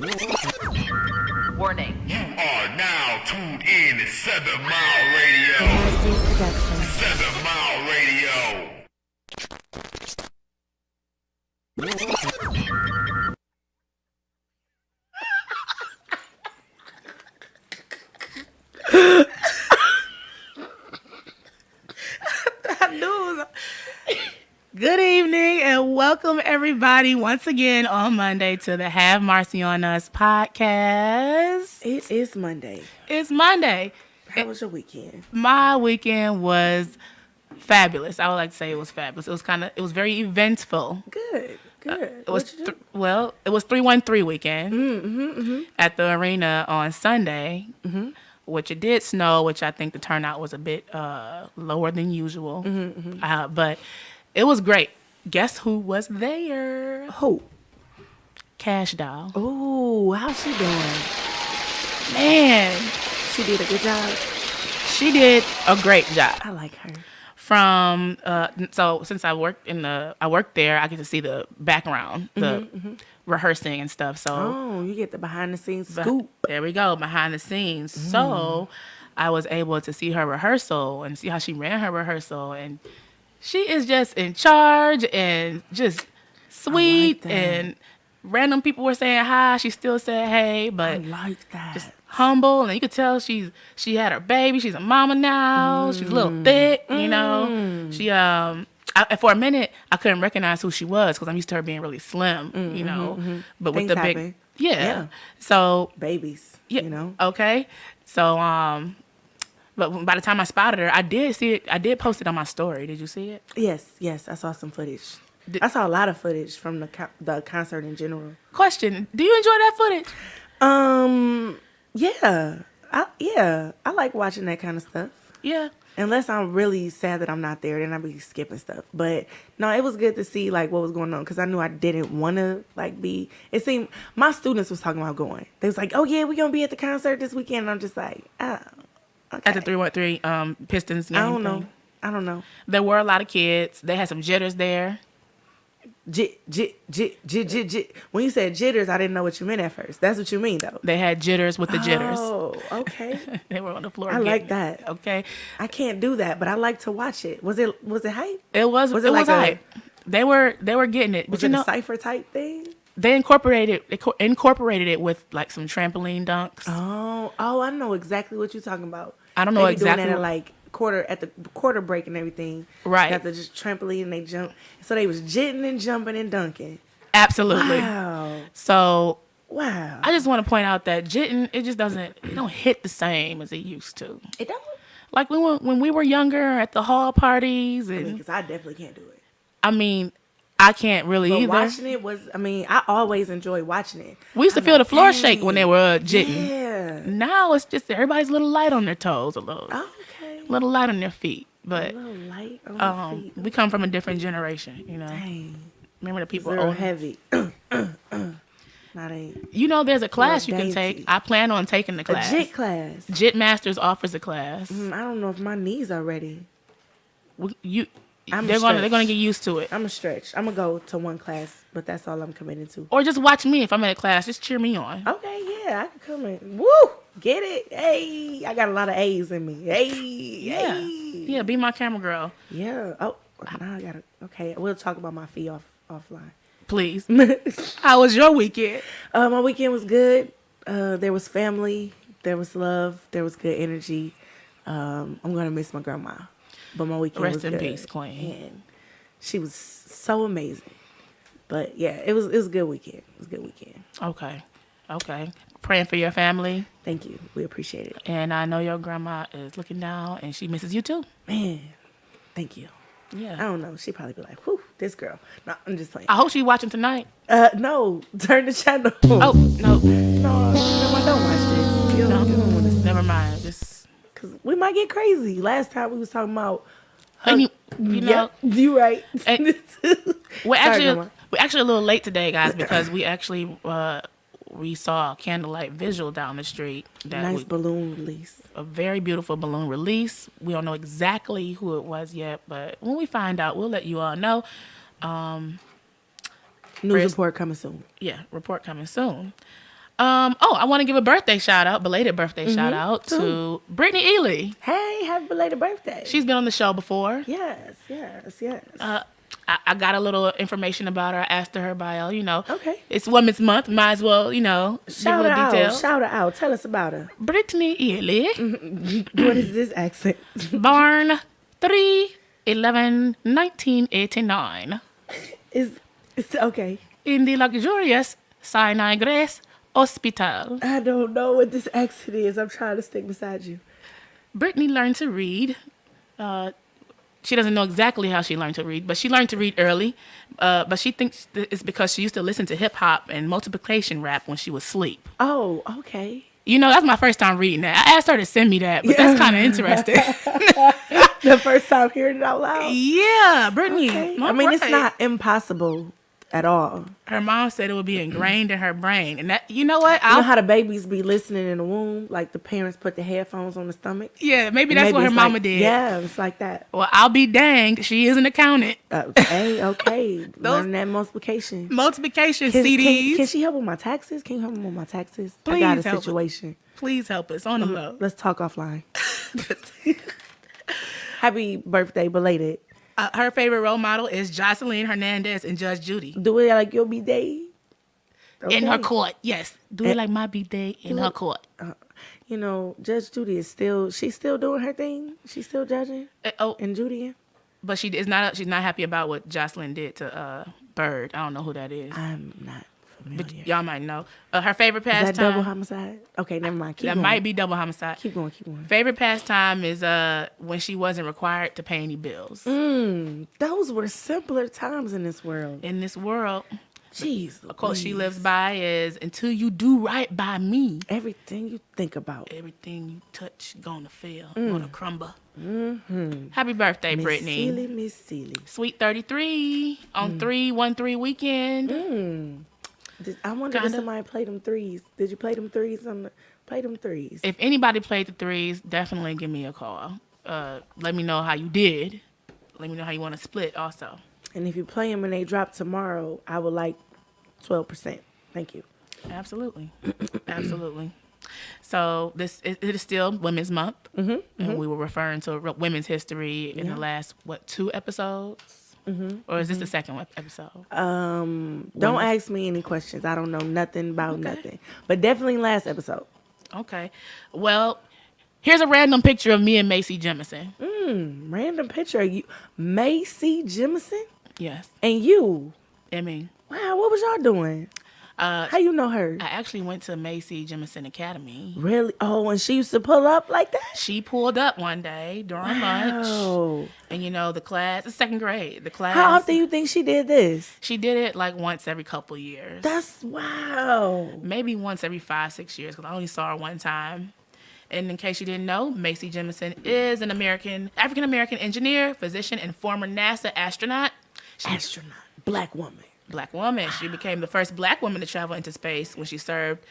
Warning. You are now tuned in to 7 Mile Radio. Production. 7 Mile Radio. Good evening and welcome everybody once again on Monday to the Have Marci on Us podcast. It is Monday. It's Monday. How was your weekend? My weekend was fabulous. I would like to say it was fabulous. It was very eventful. Good. It was it was 313 weekend at the arena on Sunday, which it did snow, which I think the turnout was a bit lower than usual, but it was great. Guess who was there? Who? Cash Doll. Oh, how's she doing? Man, She did a good job. she did a great job. I like her. From so since I worked there, I get to see the background, the rehearsing and stuff. So Oh, you get the behind the scenes scoop. there we go, behind the scenes. So I was able to see her rehearsal and see how she ran her rehearsal, and she is just in charge and just sweet. that. And random people were saying hi. She still said hey, I but like that. just humble. And you could tell she had her baby. She's a mama now. She's a little thick, you know. She for a minute I couldn't recognize who she was because I'm used to her being really slim, you know. But with Things the big, happen. yeah. So Babies, yeah, you know. okay. So but by the time I spotted her, I did see it. I did post it on my story. Did you see it? Yes, I saw some footage. I saw a lot of footage from the concert in general. Question: do you enjoy that footage? Yeah. I like watching that kind of stuff. Yeah. Unless I'm really sad that I'm not there, then I'll be skipping stuff. But no, it was good to see like what was going on because I knew I didn't want to like be. It seemed my students was talking about going. They was like, "Oh yeah, we're gonna be at the concert this weekend." And I'm just like, "Oh, okay." At the 313 Pistons game. I don't know. thing. I don't know. There were a lot of kids. They had some jitters there. Jit. When you said jitters, I didn't know what you meant at first. That's what you mean though. They had jitters with the jitters. Oh, okay. They were on the floor. I getting like it. that. Okay. I can't do that, but I like to watch it. Was it hype? It was. Was it it was like a- hype. They were getting it. Was But it you know, a cipher type thing? they incorporated it with like some trampoline dunks. Oh, I know exactly what you're talking about. I don't know They be doing exactly that at what- like quarter break and everything. Right. Got the just trampoline and they jump. So they was jitting and jumping and dunking. Absolutely. Wow. So Wow. I just want to point out that jitting, it don't hit the same as it used to. It don't. Like when we were younger at the hall parties, and Because I definitely can't do it. I can't really But either. watching it I always enjoy watching it. We used to I'm feel like, the floor dang. shake when they were jitting. Yeah. Now it's just everybody's a little light on their toes, a little Okay. little light on their feet. A But little light on the feet. we come from a different generation, you know. Dang. Remember the people Zero older. heavy. Not a You know, there's a class you can dainty. take. I plan on taking the class. jit class. Jit Masters offers a class. I don't know if my knees are ready. They're stretched. gonna get used to it. I'm a stretch. I'm gonna go to one class, but that's all I'm committed to. Or just watch me if I'm in a class. Just cheer me on. Okay, yeah, I can come in. Woo, get it? Hey, I got a lot of A's in me. Hey, Yeah. hey. Yeah, be my camera girl, Yeah. Oh, now I gotta. Okay, we'll talk about my fee offline. please. How was your weekend? My weekend was good. There was family. There was love. There was good energy. I'm gonna miss my grandma, but my weekend Rest was in good. peace, Queen. And she was so amazing. But yeah, it was a good weekend. It was a good weekend. Okay. Praying for your family, Thank you. We appreciate it. and I know your grandma is looking down, and she misses you too. Man, thank you. I Yeah. don't know. She'd probably be like, whew, this girl. No, I'm just playing. I hope she's watching tonight. No, turn the channel. Oh no, no, I don't watch this. You don't want to see. never mind. Just Because we might get crazy. Last time we was talking about. and you know. Yep, you right. And- We're Sorry, Grandma. actually a little late today, guys, because we actually we saw a candlelight visual down the street. Nice balloon release. A very beautiful balloon release. We don't know exactly who it was yet, but when we find out, we'll let you all know. News report coming soon. Yeah, report coming soon. I want to give a birthday shout out, belated birthday shout out to Brittany Ely. Hey, happy belated birthday. She's been on the show before. Yes. I got a little information about her. I asked her bio. Okay. It's Women's Month. Might as well, Shout give her her details. out. Shout her out. Tell us about her. Brittany Ely, What is this accent? born 3/11/1989 It's okay. in the luxurious Sinai Grace Hospital. I don't know what this accent is. I'm trying to stick beside you. Brittany learned to read. She doesn't know exactly how she learned to read, but she learned to read early. But she thinks it's because she used to listen to hip hop and multiplication rap when she was asleep. Oh, okay. That's my first time reading that. I asked her to send me that, but that's kind of interesting. The first time hearing it out loud. Yeah, Brittany. Okay. all I mean, it's right. not impossible at all. Her mom said it would be ingrained in her brain, and that you know what? You know how the babies be listening in the womb, like the parents put the headphones on the stomach. Yeah, maybe that's what her it's mama like, did. Yeah, it's like that. Well, I'll be danged. She is an accountant. Hey, okay, learn that multiplication. Multiplication Can, CDs. can she help with my taxes? Can you help me with my taxes? Please I got a help us. situation. Please help us on the low. Let's talk offline. Happy birthday, belated. Her favorite role model is Jocelyn Hernandez and Judge Judy. Do it like your B-Day. In her court, yes. Do it like my B-Day in her court. Judge Judy she's still doing her thing. She's still judging and Judy. But she's not happy about what Jocelyn did to Bird. I don't know who that is. I'm not familiar. But y'all might know. Her favorite Is pastime. that double homicide? Okay, never mind. Keep That going. might be double homicide. Keep going. Favorite pastime is when she wasn't required to pay any bills. Those were simpler times in this world. In this world, Jeez. a quote she lives by is, "Until you do right by me, Everything you think about. everything you touch gonna fail, gonna crumble." Happy birthday, Brittany. Miss Seeley. Sweet 33 on 3/13 weekend. I wonder if Kinda. somebody played them threes. Did you play them threes play them threes? If anybody played the threes, definitely give me a call. Let me know how you did. Let me know how you want to split also. And if you play them and they drop tomorrow, I would like 12%. Thank you. Absolutely. Absolutely. So it is still Women's Month. And we were referring to women's history in the last, 2 episodes? Or is this the second episode? Don't ask me any questions. I don't know nothing about nothing. But definitely last episode. Okay. Well, here's a random picture of me and Macy Jemison. Random picture of you. Macy Jemison? Yes. And you. I mean, Wow, what was y'all doing? How you know her? I actually went to Macy Jemison Academy. Really? Oh, and she used to pull up like that? She pulled up one day during lunch. Oh. And the class, it's second grade. The class. How often you think she did this? She did it like once every couple years. That's wow. Maybe once every 5-6 years, because I only saw her one time. And in case you didn't know, Macy Jemison is an African-American engineer, physician, and former NASA astronaut. Astronaut. Black woman. Black woman. She became the first black woman to travel into space when she served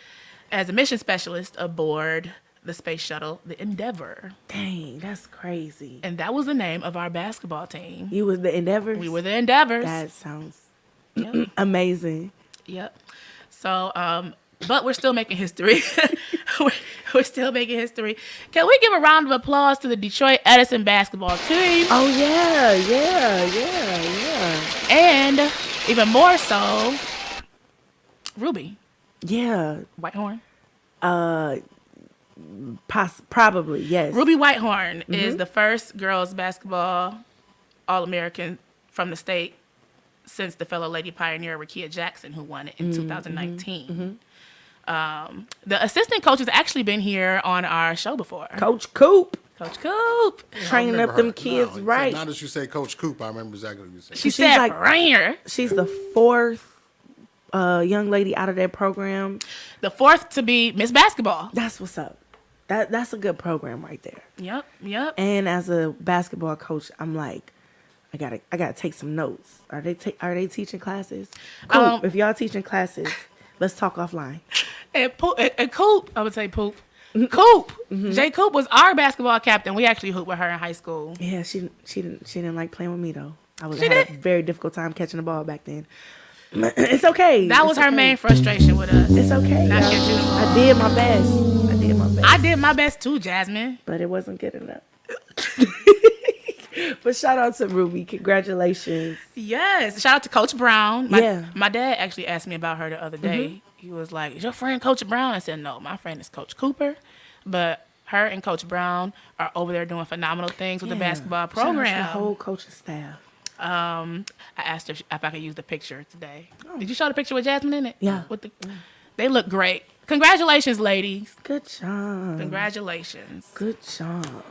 as a mission specialist aboard the space shuttle, the Endeavour. Dang, that's crazy. And that was the name of our basketball team. You was the Endeavors? We were the Endeavors. That sounds Yep. amazing. Yep. So, but we're still making history. we're still making history. Can we give a round of applause to the Detroit Edison basketball team? Oh, yeah. And even more so, Ruby Yeah. Whitehorn. Probably, yes. Ruby Whitehorn is the first girls basketball All-American from the state since the fellow lady pioneer Rakia Jackson, who won it in 2019. The assistant coach has actually been here on our show before. Coach Coop. Coach Coop. Training up them kids right. Now that you say Coach Coop, I remember exactly what you said. She She's said like- right here. She's the 4th young lady out of that program. The 4th to be Miss Basketball. That's what's up. That's a good program right there. Yep. And as a basketball coach, I'm like, I gotta take some notes. Are they teaching classes? Coop, if y'all teaching classes, let's talk offline. And Coop, I would say Poop. Coop. Jay Coop was our basketball captain. We actually hooped with her in high school. Yeah, she didn't like playing with me though. I had a very difficult time catching the ball back then. It's okay. That was her main frustration with us. It's okay. Not y'all. your juice. I did my best. I did my best too, Jasmine. But it wasn't good enough. But shout out to Ruby. Congratulations. Yes. Shout out to Coach Brown. Yeah. My dad actually asked me about her the other day. He was like, "Is your friend Coach Brown?" I said, "No, my friend is Coach Cooper." But her and Coach Brown are over there doing phenomenal things with the basketball program. Shout out to the whole coaching staff. I asked her if I could use the picture today. Did you show the picture with Jasmine in it? Yeah. They look great. Congratulations, ladies. Good job. Congratulations. Good job.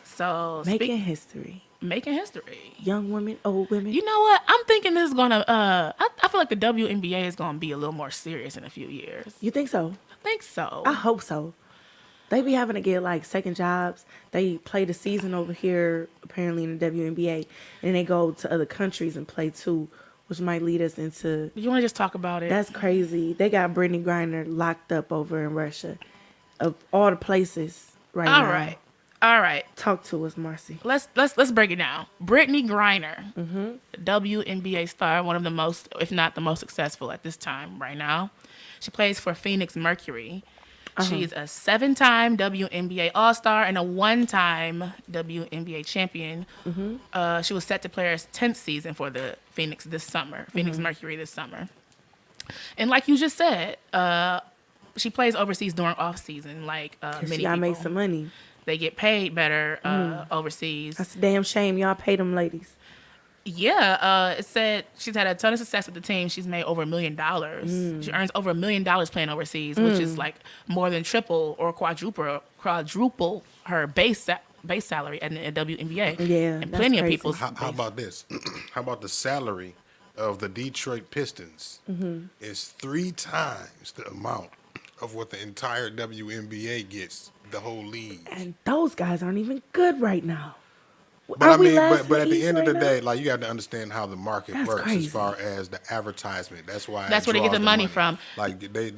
So Making history. Making history. Young women, old women. You know what? I'm thinking this is gonna. I feel like the WNBA is gonna be a little more serious in a few years. You think so? I think so. I hope so. They be having to get like second jobs. They play the season over here, apparently in the WNBA, and they go to other countries and play too, which might lead us into. You want to just talk about it? That's crazy. They got Brittany Griner locked up over in Russia, of all the places right now. All right. Talk to us, Marci. Let's break it down. Brittany Griner, WNBA star, one of the most, if not the most successful at this time right now. She plays for Phoenix Mercury. She's a 7-time WNBA All-Star and a 1-time WNBA champion. She was set to play her 10th season for the Phoenix Mercury this summer. And like you just said, she plays overseas during off-season, like many She people. gotta make some money. They get paid better overseas. That's a damn shame. Y'all pay them ladies. Yeah, it said she's had a ton of success with the team. She's made over $1 million. She earns over $1 million playing overseas, which is like more than triple or quadruple her base salary at the WNBA. Yeah, and that's plenty of crazy. people. How about this? How about the salary of the Detroit Pistons is 3 times the amount of what the entire WNBA gets, the whole league. And those guys aren't even good right now. But Are I we mean, last but in at the the East end of right the now? day, like you got to understand how the market That's works crazy. as far as the advertisement. That's why That's it where they get draws the money from. Like they,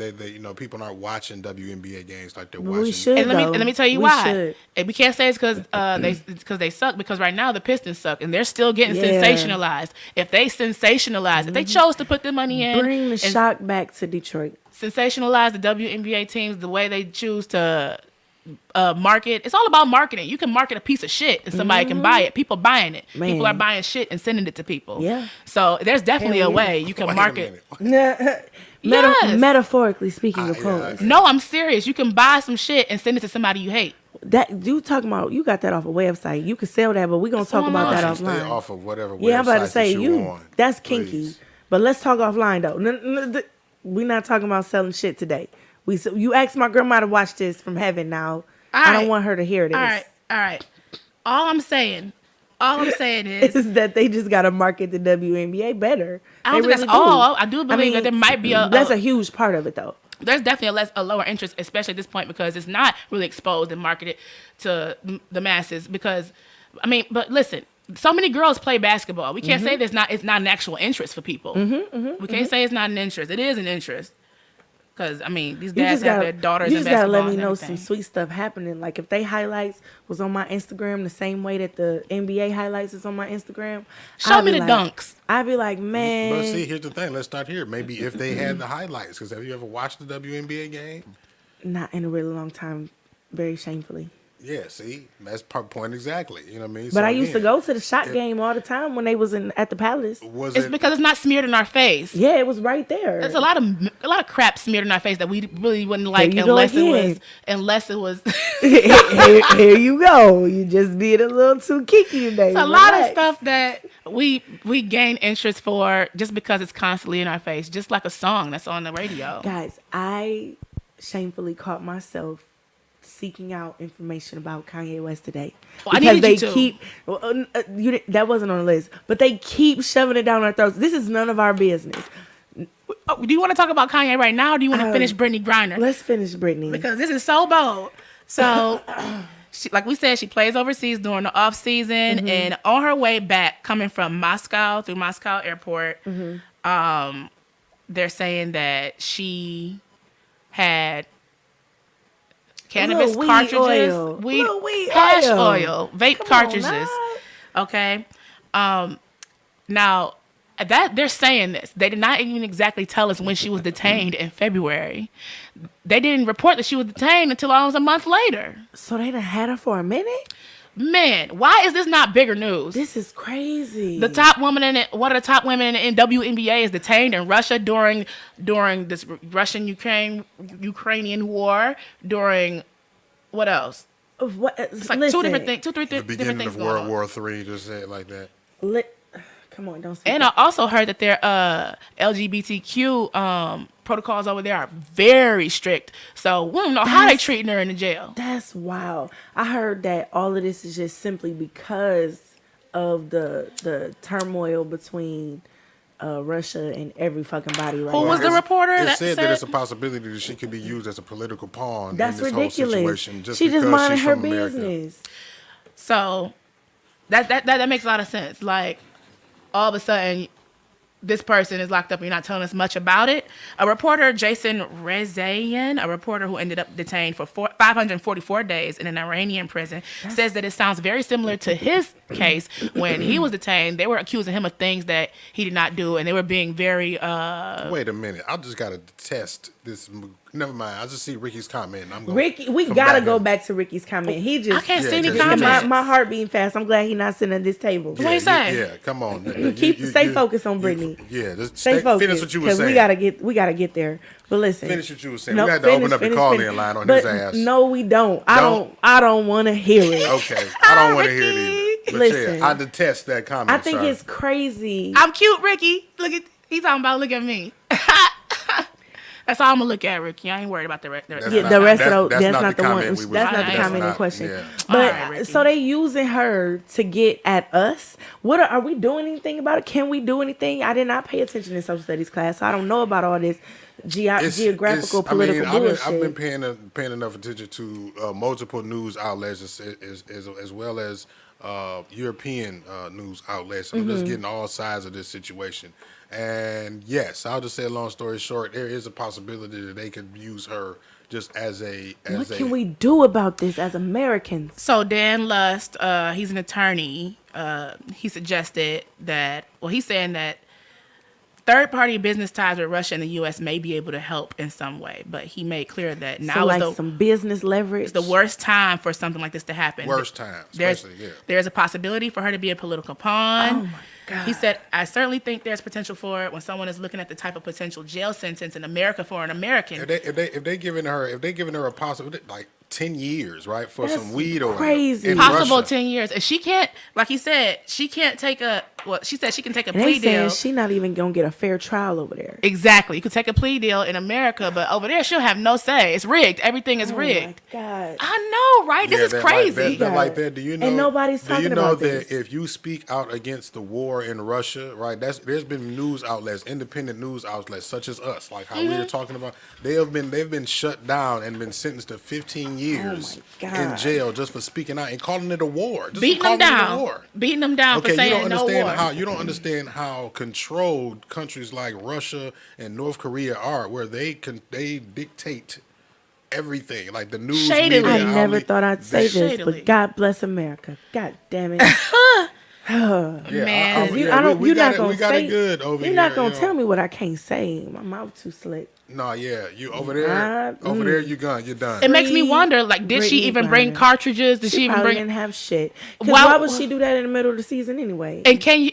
people aren't watching WNBA games like they're But watching. we should. And let me tell you We why. should. And we can't say it's because they suck, because right now the Pistons suck and they're still getting Yeah. sensationalized. If they if they chose to put the money in, Bring the and shock back to Detroit. sensationalize the WNBA teams the way they choose to market. It's all about marketing. You can market a piece of shit and somebody can buy it. People buying it. Man. People are buying shit and sending it to people. Yeah. So there's definitely Hell a yeah. way you can Wait a market. minute. Yes. Metaphorically speaking, of yeah, course. No, I'm serious. You can buy some shit and send it to somebody you hate. That you talking about? You got that off a website. You can sell that, but we're gonna talk about that Honestly, stay offline. off of whatever. Yeah, I'm about to websites say that you. on, That's kinky. please. But let's talk offline though. We're not talking about selling shit today. You asked my grandma to watch this from heaven. Now I don't want her to hear this. All right. All I'm saying is Is that they just gotta market the WNBA better. I don't They think really that's all. I do believe mean, that there might be that's a huge part of it though. there's definitely a lower interest, especially at this point, because it's not really exposed and marketed to the masses. Because, I mean, but listen, so many girls play basketball. We can't say it's not an actual interest for people. We can't say it's not an interest. It is an interest. Because, I mean, these dads have their daughters You in just gotta basketball let me and know everything. some sweet stuff happening. Like if they highlights was on my Instagram the same way that the NBA highlights is on my Instagram. Show I'd me be the like- dunks. I'd be like, man. But see, here's the thing. Let's start here. Maybe if they had the highlights, because have you ever watched the WNBA game? Not in a really long time, very shamefully. Yeah, see, that's point exactly. You know what I mean? But So I used to again, go to the shot game all the time when they was at the Palace. Was It's it? because it's not smeared in our face. Yeah, it was right there. There's a lot of crap smeared in our face that we really wouldn't like you go unless again. it was here you go. You just being a little too kicky today. a lot of Relax. stuff that we gain interest for just because it's constantly in our face, just like a song that's on the radio. Guys, I shamefully caught myself seeking out information about Kanye West today. Well, I Because needed they you to. keep that wasn't on the list, but they keep shoving it down our throats. This is none of our business. Oh, do you want to talk about Kanye right now, or do you want to Um, finish Brittany Griner? Let's finish Brittany. Because this is so bold. So, like we said, she plays overseas during the off season, and on her way back, coming from Moscow through Moscow airport, they're saying that she had cannabis Little weed cartridges, oil. Little weed hash oil. oil, vape Come on, cartridges. now. Okay. Now that they're saying this. They did not even exactly tell us when she was detained in February. They didn't report that she was detained until almost a month later. So they done had her for a minute? Man, why is this not bigger news? This is crazy. The top woman one of the top women in WNBA is detained in Russia during this Russian-Ukrainian war. During what else? What? It's like Listen, two, three The different beginning things of going World on. War III, just say it like that. Come on, don't say And that. I also heard that their LGBTQ protocols over there are very strict. So we don't know how they treating her in the jail. That's wild. I heard that all of this is just simply because of the turmoil between Russia and every fucking body right Who now. was the reporter It that said said that it's a possibility that she could be used as a political pawn That's in this ridiculous. whole situation. She just because minding she's her from America. business. So that makes a lot of sense. Like all of a sudden, this person is locked up and you're not telling us much about it. A reporter, Jason Rezayan, a reporter who ended up detained for 544 days in an Iranian prison, says that it sounds very similar to his case when he was detained. They were accusing him of things that he did not do, and they were being very Wait a minute. I just got to test this. Never mind. I just see Ricky's comment. I'm going Ricky, we gotta go back to Ricky's comment. He just I can't see Yeah, any just- comments. my heart beating fast. I'm glad he's not sitting at this table. What he say? Yeah, come on. Stay focused on Brittany. Yeah, just Stay focused, finish what you were because saying. we gotta get there. But listen, Finish what you were saying. We had to open up the call-in line on but his ass. No, we don't. I don't want to hear it. Okay, I don't want to hear it either. But Listen. yeah, I detest that comment. I think sir. it's crazy. I'm cute, Ricky. He's talking about look at me. That's all I'm gonna look at, Ricky. I ain't worried about the rest. That's Yeah, not- the rest that's- of that's that's not not the the one. comment we was- That's not the that's comment in not- question. yeah. But All right, Ricky. so they using her to get at us. What are we doing anything about it? Can we do anything? I did not pay attention in social studies class, so I don't know about all this geographical political bullshit. I've been paying enough attention to multiple news outlets as well as European news outlets. I'm Mm-hmm. just getting all sides of this situation. And yes, I'll just say a long story short, there is a possibility that they could use her just as a. What can we do about this as Americans? So Dan Lust, he's an attorney. He suggested that. Well, he's saying that third-party business ties with Russia and the U.S. may be able to help in some way, but he made clear that So now like is some business leverage. the worst time for something like this to happen. Worst time, There's especially, yeah. there's a possibility for her to be a political pawn. Oh my God. He said, I certainly think there's potential for it when someone is looking at the type of potential jail sentence in America for an American. If they giving her a possibility like 10 years, right, for That's some weed or crazy. in Possible Russia. 10 years. And she can't, like he said, she can't take she said she can take a And plea they saying deal. she not even gonna get a fair trial over there. Exactly. You could take a plea deal in America, but over there she'll have no say. It's rigged. Everything is Oh rigged. my God. I know, right? Yeah, This is that crazy. like that. Do you know? And nobody's do talking you know about that this. if you speak out against the war in Russia, right? There's been news outlets, independent news outlets such as us, like how we Mm-hmm. were talking about. They've been shut down and been sentenced to 15 years Oh my in God. jail just for speaking out and calling it a war. Just Beating for them calling it a down. war. Beating them down for Okay, saying you don't understand no war. how understand how controlled countries like Russia and North Korea are, where they dictate everything, like the news. Shadily. media I never outlet- thought I'd say this, Shadily. but God bless America. God damn it. Yeah, Man. You, yeah, I don't, we you're got not it, gonna we got say, it good over You're here. not gonna you know. tell me what I can't say. My mouth too slick. No, yeah, you over there, there, you're gone, you're done. It makes me Free wonder, like, did she Brittany even bring Griner. cartridges? Did she even probably bring? didn't have shit. 'Cause Why- why would she do that in the middle of the season anyway? And can you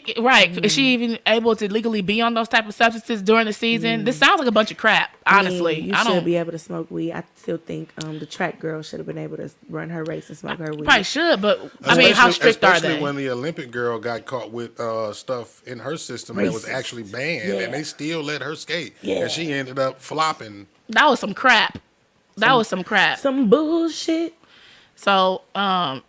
Is she even able to legally be on those type of substances during the season? This sounds like a bunch of crap. Honestly, you I should don't. be able to smoke weed. I still think the track girl should have been able to run her race and smoke her weed. Probably should, but I mean, how strict are Especially they? when the Olympic girl got caught with stuff in her system that was Racist. actually banned, Yeah. and they still let her skate, Yeah. and she ended up flopping. That was some crap. That was some crap. Some bullshit. So,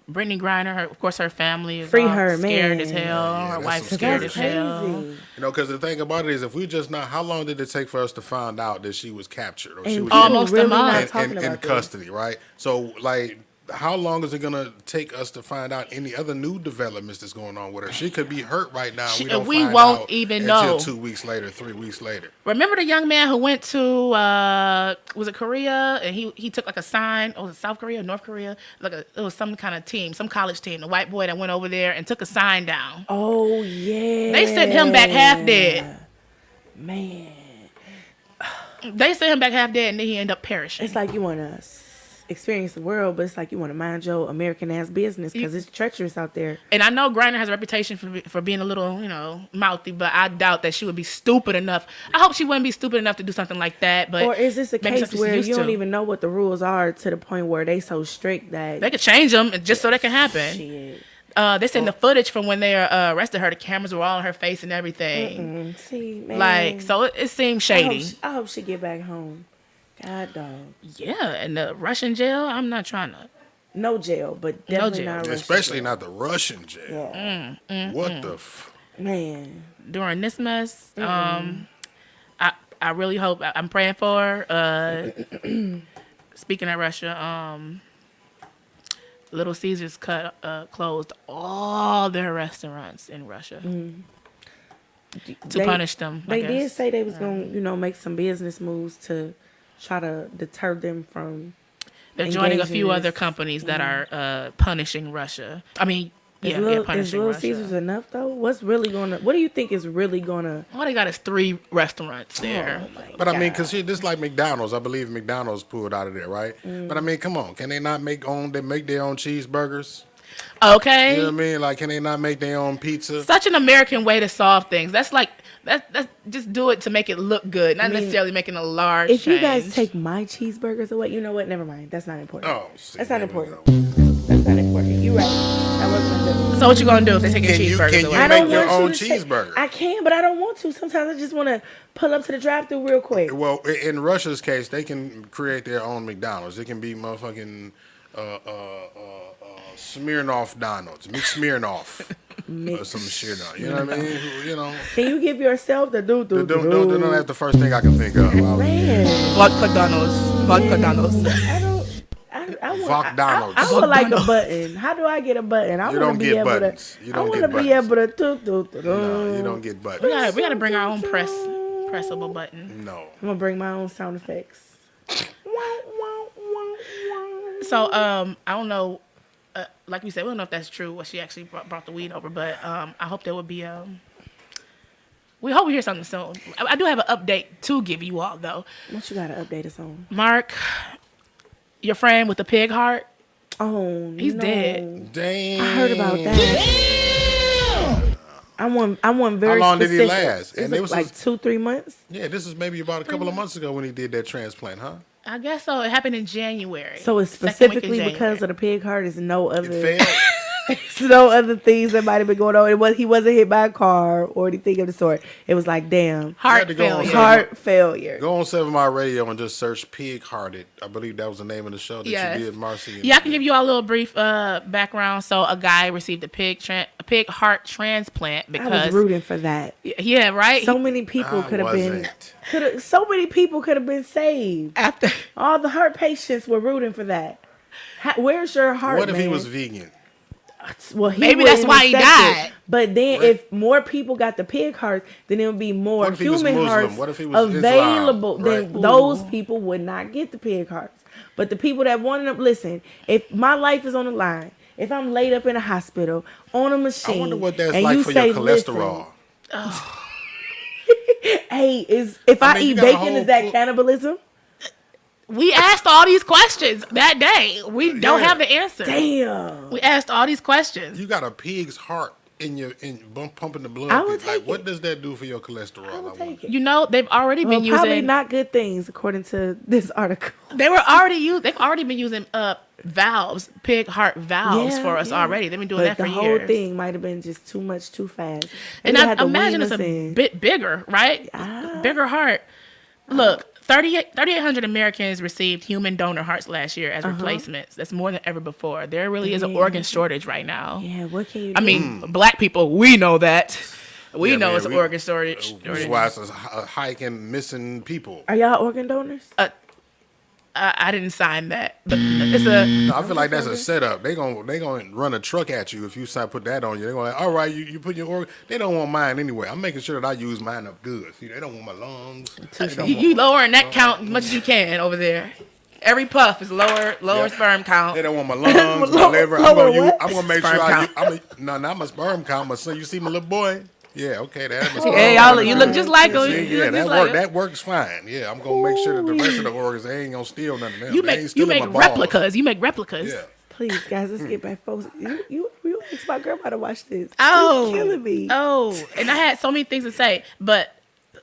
Brittany Griner, of course, her family is Free all her, scared man. as hell. Yeah, Her that's wife's some scared scary as shit. hell. Crazy. You know, because the thing about it is, if we just not, how long did it take for us to find out that she was captured or she And was people Almost a really month. not in, talking in about this. custody, right? So, like, how long is it gonna take us to find out any other new developments that's going on with her? She could be hurt right now. We Find won't out even until know. 2 weeks later, 3 weeks later. Remember the young man who went to was it Korea, and he took like a sign, or was it South Korea, North Korea, it was some kind of team, some college team, the white boy that went over there and took a sign down. Oh yeah. They sent him back half dead. Man, They sent him back half dead, and then he ended up perishing. it's like you want to experience the world, but it's like you want to mind your American ass business because it's treacherous out there. And I know Griner has a reputation for being a little, mouthy, but I doubt that she would be stupid enough. I hope she wouldn't be stupid enough to do something like that. But Or is this a maybe case something she's where used you don't to. even know what the rules are to the point where they so strict that They could change them just so that can happen. shit. They sent the footage from when they arrested her. The cameras were all in her face and everything. See, man. Like, so it seemed shady. I hope she get back home. God dog. Yeah, and the Russian jail, I'm not trying to. No jail, but definitely jail. not Russian Especially jail. not the Russian jail. Yeah. What the Man. During this mess, I really hope, I'm praying for her. Speaking of Russia, Little Caesars closed all their restaurants in Russia to punish them. They did say they was gonna, make some business moves to try to deter them from. They're joining a engaging few in other this. companies that are punishing Russia. I mean, Is punishing Little Russia. Caesars enough though? What do you think is really gonna? All they got is 3 restaurants there. Oh my But I mean, God. because this like McDonald's. I believe McDonald's pulled out of there, right? But I mean, come on. Can they not make their own cheeseburgers? Okay. You know what I mean? Like, can they not make their own pizza? Such an American way to solve things. That's like that's just do it to make it look good, not necessarily making a large If you change. guys take my cheeseburgers away, you know what? Never mind. That's not important. Oh, see, That's not here we important. go. That's not important. You're right. That wasn't important. So what you gonna do if they take your Can you- cheeseburgers can you away? make I don't your want own you to take- cheeseburger? I can, but I don't want to. Sometimes I just want to pull up to the drive-thru real quick. Well, in Russia's case, they can create their own McDonald's. It can be motherfucking Smirnoff Donald's, McSmirnoff, or some shit. You know what I mean? You know, Can you give yourself the do? that's the first thing I can think of. Man, Vodka Donald's. Vodka Donald's. I don't. I want. Vokdonald's. I would like a button. How do I get a button? I You want don't to be get able buttons. to. You I don't want get to be able buttons. to. No, you don't get We buttons. gotta bring our own pressable button. No. I'm gonna bring my own sound effects. So I don't know. Like we said, we don't know if that's true. What she actually brought the weed over, but I hope there would be. We hope we hear something soon. I do have an update to give you all though. What you gotta update us on? Mark, your friend with the pig heart, Oh, he's no. dead. Damn. I heard about that. I want very. How long did he specific. last? Is And it it was like 2-3 months. Yeah, this is maybe about a couple of months ago when he did that transplant, huh? I guess so. It happened in January. So it's Second week in specifically because January. of the pig heart. Is no It other. failed. It's no other things that might have been going on. He wasn't hit by a car or anything of the sort. It was like damn had heart to go on failure. site. heart failure. Go on 7 Mile Radio and just search Pig Hearted. I believe that was the name of the show that Yes. you did, Marci. Yeah, I can give you all a little brief background. So a guy received a pig heart transplant I because was rooting for that. yeah, right. So many people I could have been. wasn't. So many people could have been saved. After All the heart patients were rooting for that. Where's your heart? What if he man? was vegan? Well, he Maybe that's wouldn't why he accept it. died. But then, Right. if more people got the pig hearts, then it would be more What if he was human Muslim? hearts What if he was available. Islam? Then Right. those people would not get the pig hearts. But the people that wanted them, listen. If my life is on the line, if I'm laid up in a hospital on a I machine, wonder what that's and like you for say, your cholesterol. Listen, hey, if I, I mean, you eat got a bacon, is whole that pool- cannibalism? we asked all these questions that day, we don't Yeah. have the answer. Damn. We asked all these questions. You got a pig's heart pumping the blood. I would Like, take what it. does that do for your cholesterol? I will wonder? take it. You know, they've already Well, been probably using. not good things, according to this article. They've already been using valves, pig heart valves for us already. They've been doing that But for the whole years. thing might have been just too much, too fast. And They I had to imagine wean it's us a in. bit bigger, right? Ah. Bigger heart. Look, 3,800 Americans received human donor hearts last year as replacements. That's more than ever before. There really is an Yeah. organ shortage right now. Yeah, what can you do? I mean, black people, we know that. We Yeah, know man, it's an organ shortage. This is why it's a hike and missing people. Are y'all organ donors? I didn't sign that. But it's a No, I feel like that's a setup. They gonna run a truck at you if you put that on you. They're gonna like, all right, you put your organ. They don't want mine anyway. I'm making sure that I use mine up good. See, they don't want my lungs. They don't you want- lowering that count as much as you can over there. Every puff is lower Yeah. sperm count. They don't want my lungs, my liver. lower what? I'm gonna make Sperm sure count. not my sperm count. My son, you see my little boy? Yeah, okay, that's my sperm Hey, count. you look just like him. See, You yeah, look that just like him. that works fine. Yeah, I'm gonna make sure that the rest of the organs they ain't gonna steal none of them. You They ain't make stealing my balls. replicas. You make replicas. Yeah. Please, guys, let's get back focused. You asked my grandma to watch this. Oh, You're killing me. Oh, and I had so many things to say, but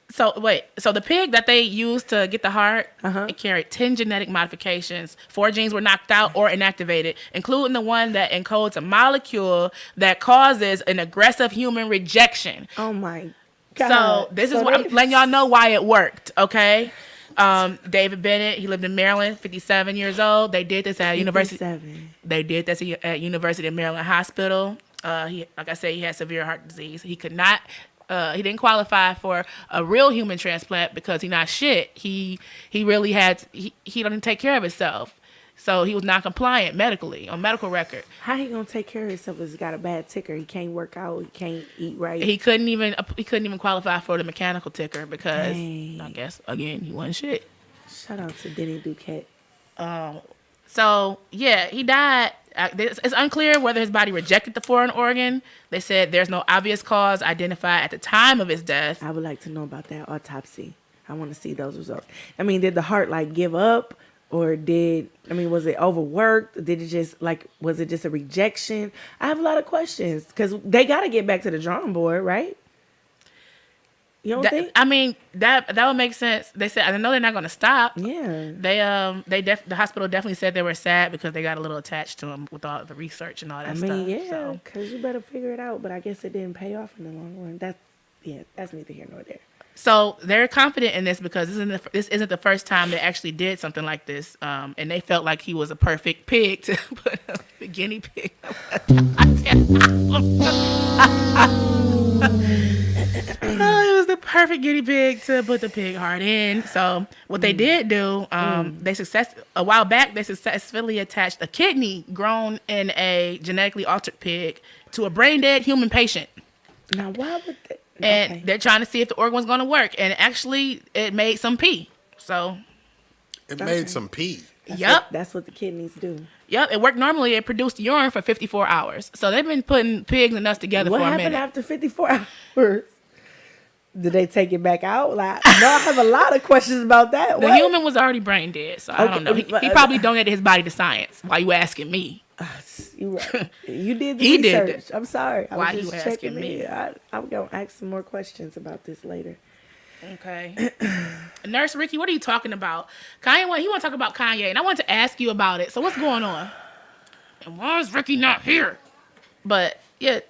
so the pig that they used to get the heart, it carried 10 genetic modifications. 4 genes were knocked out or inactivated, including the one that encodes a molecule that causes an aggressive human rejection. Oh my God. So this is what I'm letting y'all know why it worked. Okay. David Bennett, he lived in Maryland, 57 years old. They did this at University. 57. They did this at University of Maryland Hospital. He, like I said, he had severe heart disease. He could not. He didn't qualify for a real human transplant because he's not shit. He really had. He doesn't take care of himself, so he was not compliant medically on medical record. How he gonna take care of himself if he's got a bad ticker? He can't work out. He can't eat right. He couldn't even qualify for the mechanical ticker because Dang. I guess again he wasn't shit. Shout out to Denny Duquette. So yeah, he died. It's unclear whether his body rejected the foreign organ. They said there's no obvious cause identified at the time of his death. I would like to know about that autopsy. I want to see those results. I mean, did the heart like give up, or was it overworked? Did it just was it just a rejection? I have a lot of questions because they got to get back to the drawing board, right? You don't think? I mean, that would make sense. They said I know they're not going to stop. Yeah. The hospital definitely said they were sad because they got a little attached to him with all the research and all that I stuff. mean, yeah, So. because you better figure it out. But I guess it didn't pay off in the long run. That's neither here nor there. So they're confident in this because this isn't the first time they actually did something like this, and they felt like he was a perfect pig to put the guinea pig. It was the perfect guinea pig to put the pig heart in. So what they did do, a while back they successfully attached a kidney grown in a genetically altered pig to a brain dead human patient. Now, why would they? And Okay. they're trying to see if the organ was going to work. And actually, it made some pee. So, It made some pee. That's what the kidneys do. it worked normally. It produced urine for 54 hours. So, they've been putting pigs and us together What for a happened minute. after 54 hours? Did they take it back out? No, I have a lot of questions about that. The What? human was already brain dead. So, I don't know. He probably donated his body to science. Why you asking me? You right. You did the He did research. it. I'm sorry. I Why was you just asking checking me? in. I'm going to ask some more questions about this later. Okay. Nurse Ricky, what are you talking about? He want to talk about Kanye. And I want to ask you about it. So, what's going on? And why is Ricky not here? But, yeah,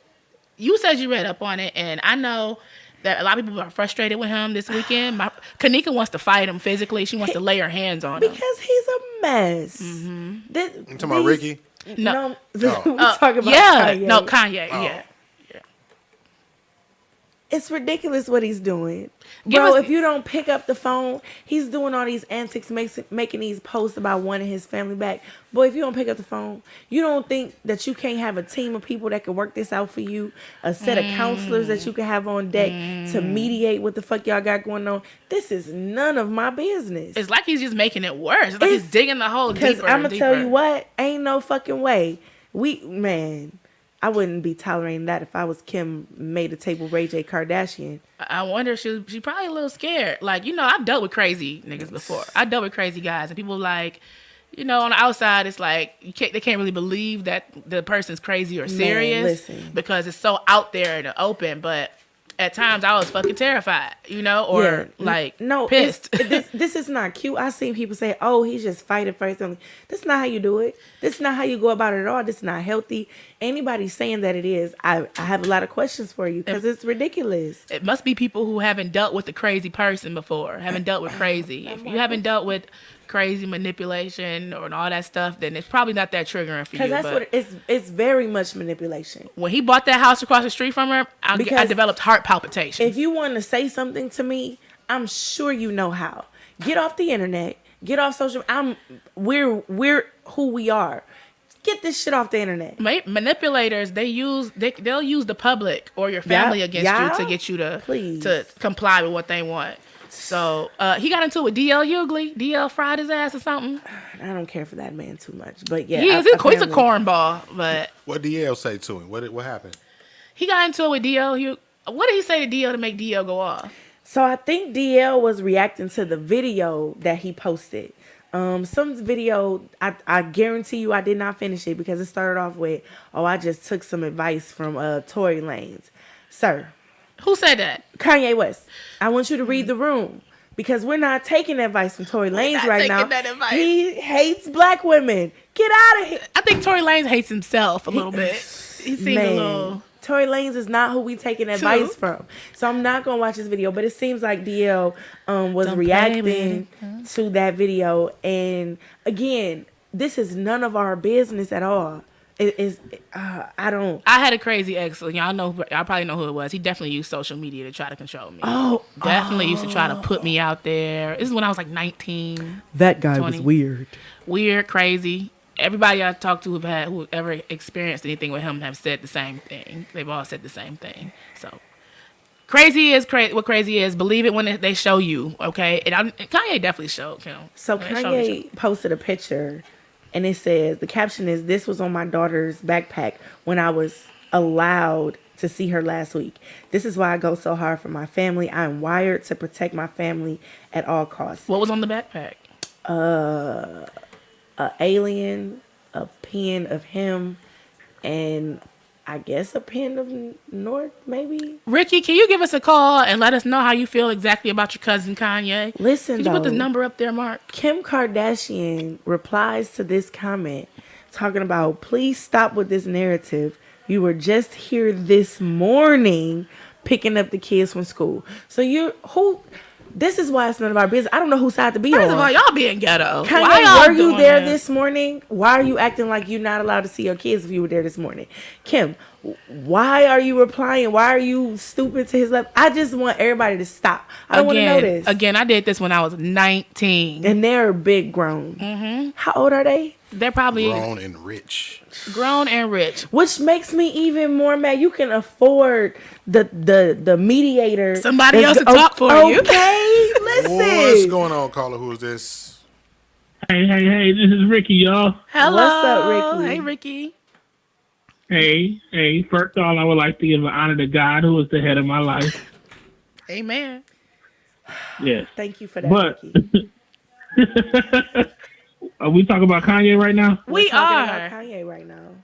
you said you read up on it. And I know that a lot of people are frustrated with him this weekend. Kanika wants to fight him physically. She wants to lay her hands on him. Because he's a mess. Mm-hmm. You talking about Ricky? No. Oh. we talking about Yeah. Kanye. No, Kanye. Oh. Yeah. It's ridiculous what he's doing. Give Bro, us- if you don't pick up the phone, he's doing all these antics, making these posts about wanting his family back. Boy, if you don't pick up the phone, you don't think that you can't have a team of people that can work this out for you, a set of counselors that you can have on deck to mediate what the fuck y'all got going on. This is none of my business. It's like he's just making it worse. It's like he's digging the hole deeper. Because I'm going going to tell you what, ain't no fucking way. I wouldn't be tolerating that if I was Kim made a table Ray J Kardashian. I wonder if she probably a little scared. Like, I've dealt with crazy niggas before. I dealt with crazy guys, and people like, on the outside, it's like they can't really believe that the person's crazy or serious because it's so out there in the open. But at times, I was fucking terrified, or pissed. This is not cute. I seen people say, "Oh, he's just fighting for his family." This is not how you do it. This is not how you go about it at all. This is not healthy. Anybody saying that it is, I have a lot of questions for you because it's ridiculous. It must be people who haven't dealt with a crazy person before, haven't dealt with crazy. If you haven't dealt with crazy manipulation or all that stuff, then it's probably not that triggering for you. Because that's what it's very much manipulation. When he bought that house across the street from her, I developed heart palpitations. If you want to say something to me, I'm sure you know how. Get off the internet, Get off social. We're who we are. Get this shit off the internet. Manipulators, they'll use the public or your family against you to get you to comply with what they want. So he got into it with DL Hughley. DL fried his ass or something. I don't care for that man too much, but yeah, he's a cornball. But what DL say to him? What happened? He got into it with DL. What did he say to DL to make DL go off? So I think DL was reacting to the video that he posted. Some video, I guarantee you I did not finish it because it started off with, I just took some advice from Tory Lanez. Sir. Who said that? Kanye West. I want you to read the room because we're not taking advice from Tory Lanez right now. That advice. He hates black women. Get out of here. I think Tory Lanez hates himself a little bit. He seemed a little... Tory Lanez is not who we taking advice from. So I'm not going to watch this video. But it seems like DL was reacting to that video. And again, this is none of our business at all. I had a crazy ex. Y'all probably know who it was. He definitely used social media to try to control me. Definitely used to try to put me out there. This is when I was like 19. That guy 20. was weird. Weird, crazy. Everybody I talked to who ever experienced anything with him have said the same thing. They've all said the same thing. So crazy is what crazy is. Believe it when they show you, okay? And Kanye definitely showed him. So Kanye posted a picture, and it says, the caption is, "This was on my daughter's backpack when I was allowed to see her last week. This is why I go so hard for my family. I am wired to protect my family at all costs." What was on the backpack? An alien, a pen of him, and I guess a pen of North, maybe. Ricky, can you give us a call and let us know how you feel exactly about your cousin Kanye? Listen, Did you put the number up there, Mark? Kim Kardashian replies to this comment talking about, "Please stop with this narrative. You were just here this morning picking up the kids from school." So this is why it's none of our business. I don't know whose side to be on. First of all, y'all being ghetto. Kanye, were you there this morning? Why are you acting like you're not allowed to see your kids if you were there this morning? Kim, why are you replying? Why are you stupid to his left? I just want everybody to stop. I don't want to know this. Again, I did this when I was 19. And they're big grown. Mm-hmm. How old are they? They're probably grown and rich. Grown and rich. Which makes me even more mad. You can afford the mediator. Somebody else to talk for you. Okay, listen. What's going on, caller? Who is this? Hey, this is Ricky, y'all. Hello. What's up, Ricky? Hey, Ricky. Hey. First of all, I would like to give an honor to God, who is the head of my life. Amen. Yes. Thank you for that, Ricky. Are we talking about Kanye right now? We talking are. about Kanye right now.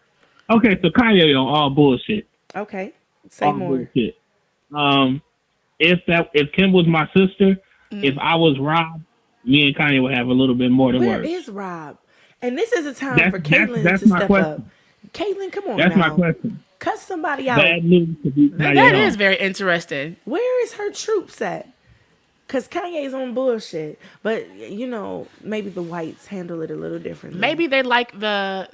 Okay, so Kanye on all bullshit. Okay, say all more. Bullshit. If Kim was my sister, if I was Rob, me and Kanye would have a little bit more to work. Where is Rob? And this is a time for Caitlyn to step up. Caitlyn, come on. That's my question. Cut somebody out. Bad news to be That is very interesting. Where is her troops at? Because Kanye's on bullshit. But, maybe the whites handle it a little differently. Maybe they like the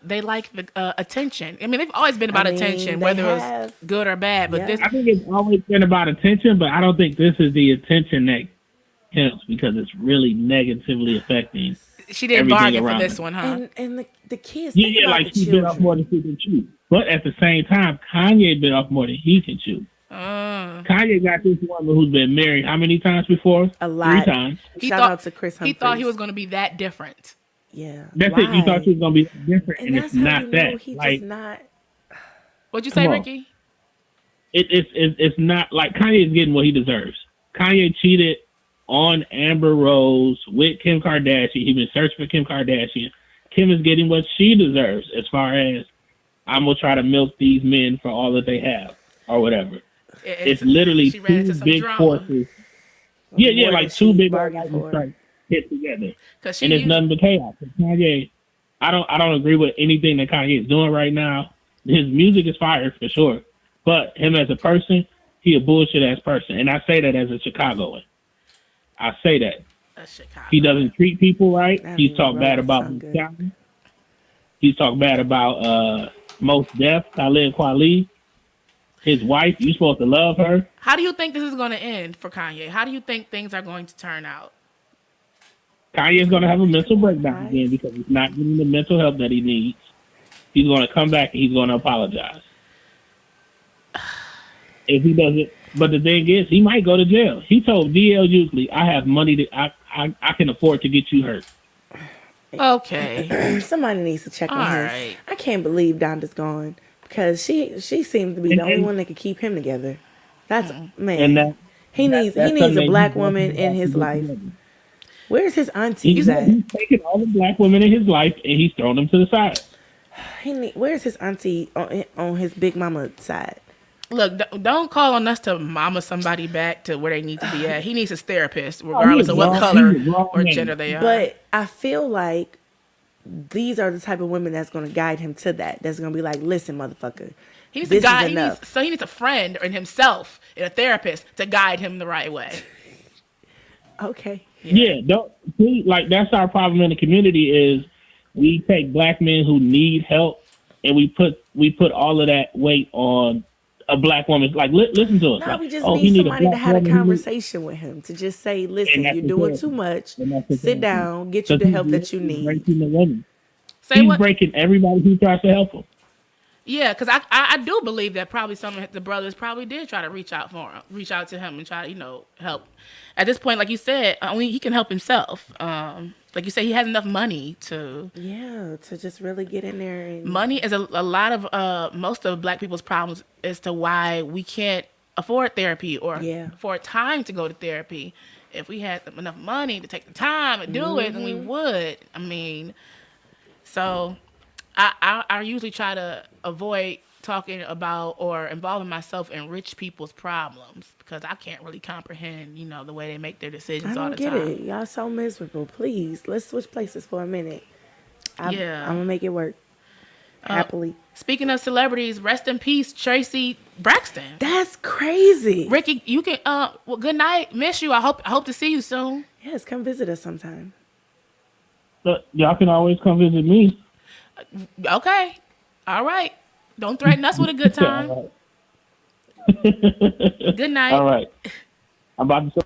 attention. I mean, they've always been about attention, whether it's good or bad. But I think it's always been about attention, but I don't think this is the attention that counts because it's really negatively affecting. She didn't bargain for this one, huh? And the kids. Yeah, like she bit off more than she can chew. But at the same time, Kanye bit off more than he can chew. Kanye got this woman who's been married how many times before? A lot. 3 times. Shout out to Chris Humphries. He thought he was going to be that different. Yeah. That's it. You thought she was going to be different, and it's not that. He's like, just not. What'd you say, Ricky? It's not like Kanye is getting what he deserves. Kanye cheated on Amber Rose with Kim Kardashian. He's been searching for Kim Kardashian. Kim is getting what she deserves as far as I'm going to try to milk these men for all that they have or whatever. It's literally two big forces. Yeah, like two big strikes hit together. And it's nothing but chaos. Kanye, I don't agree with anything that Kanye is doing right now. His music is fire for sure. But him as a person, he a bullshit ass person. And I say that as a Chicagoan. I say that. He doesn't treat people right. He's talked bad about Chicago. He's talked bad about Mos Def, Talib Kweli. His wife, you supposed to love her. How do you think this is going to end for Kanye? How do you think things are going to turn out? Kanye's going to have a mental breakdown again because he's not getting the mental help that he needs. He's going to come back and he's going to apologize. If he doesn't, but the thing is, he might go to jail. He told DL Hughley, "I have money that I can afford to get you hurt." Okay. Somebody needs to check on All him. right. I can't believe Donda's gone because she seems to be the only one that could keep him together. That's man. And that He needs that's a something black he's woman working in on his to get life. together. Where's his aunties He's at? taking all the black women in his life and he's thrown them to the side. Where's his auntie on his big mama side? Look, don't call on us to mama somebody back to where they need to be at. He needs his therapist, regardless of what color or gender they are. But I feel like these are the type of women that's going to guide him to that. That's going to be like, listen, motherfucker. he needs this a guy. is enough. He needs a friend in himself and a therapist to guide him the right way. Okay. Yeah, don't see, like that's our problem in the community is we take black men who need help and we put all of that weight on a black woman. Like listen to us. No, like, we just he need a somebody to black have a woman who conversation with him to just say, listen, that's you're the doing therapy. too much. And that's the Sit therapy. down, get you the help that you need. Breaking the women. Say He's what? breaking everybody who tries to help him. Yeah, because I do believe that probably some of the brothers probably did try to reach out to him and try to help. At this point, like you said, only he can help himself. Like you say, he has enough money to. Yeah, to just really get in there and Money is a lot of most of black people's problems as to why we can't afford therapy or afford time to go to therapy. If we had enough money to take the time and do it, then we would. I mean, so I usually try to avoid talking about or involving myself in rich people's problems because I can't really comprehend, the way they make their decisions all the time. I don't get it. Y'all so miserable. Please, let's switch places for a minute. I'm gonna make it work happily. Speaking of celebrities, rest in peace, Tracy Braxton. That's crazy. Ricky, you can well, good night. Miss you. I hope to see you soon. Yes, come visit us sometime. But y'all can always come visit me. Okay. All right. Don't threaten us with a good time. All Good night. right. All right. I'm about to.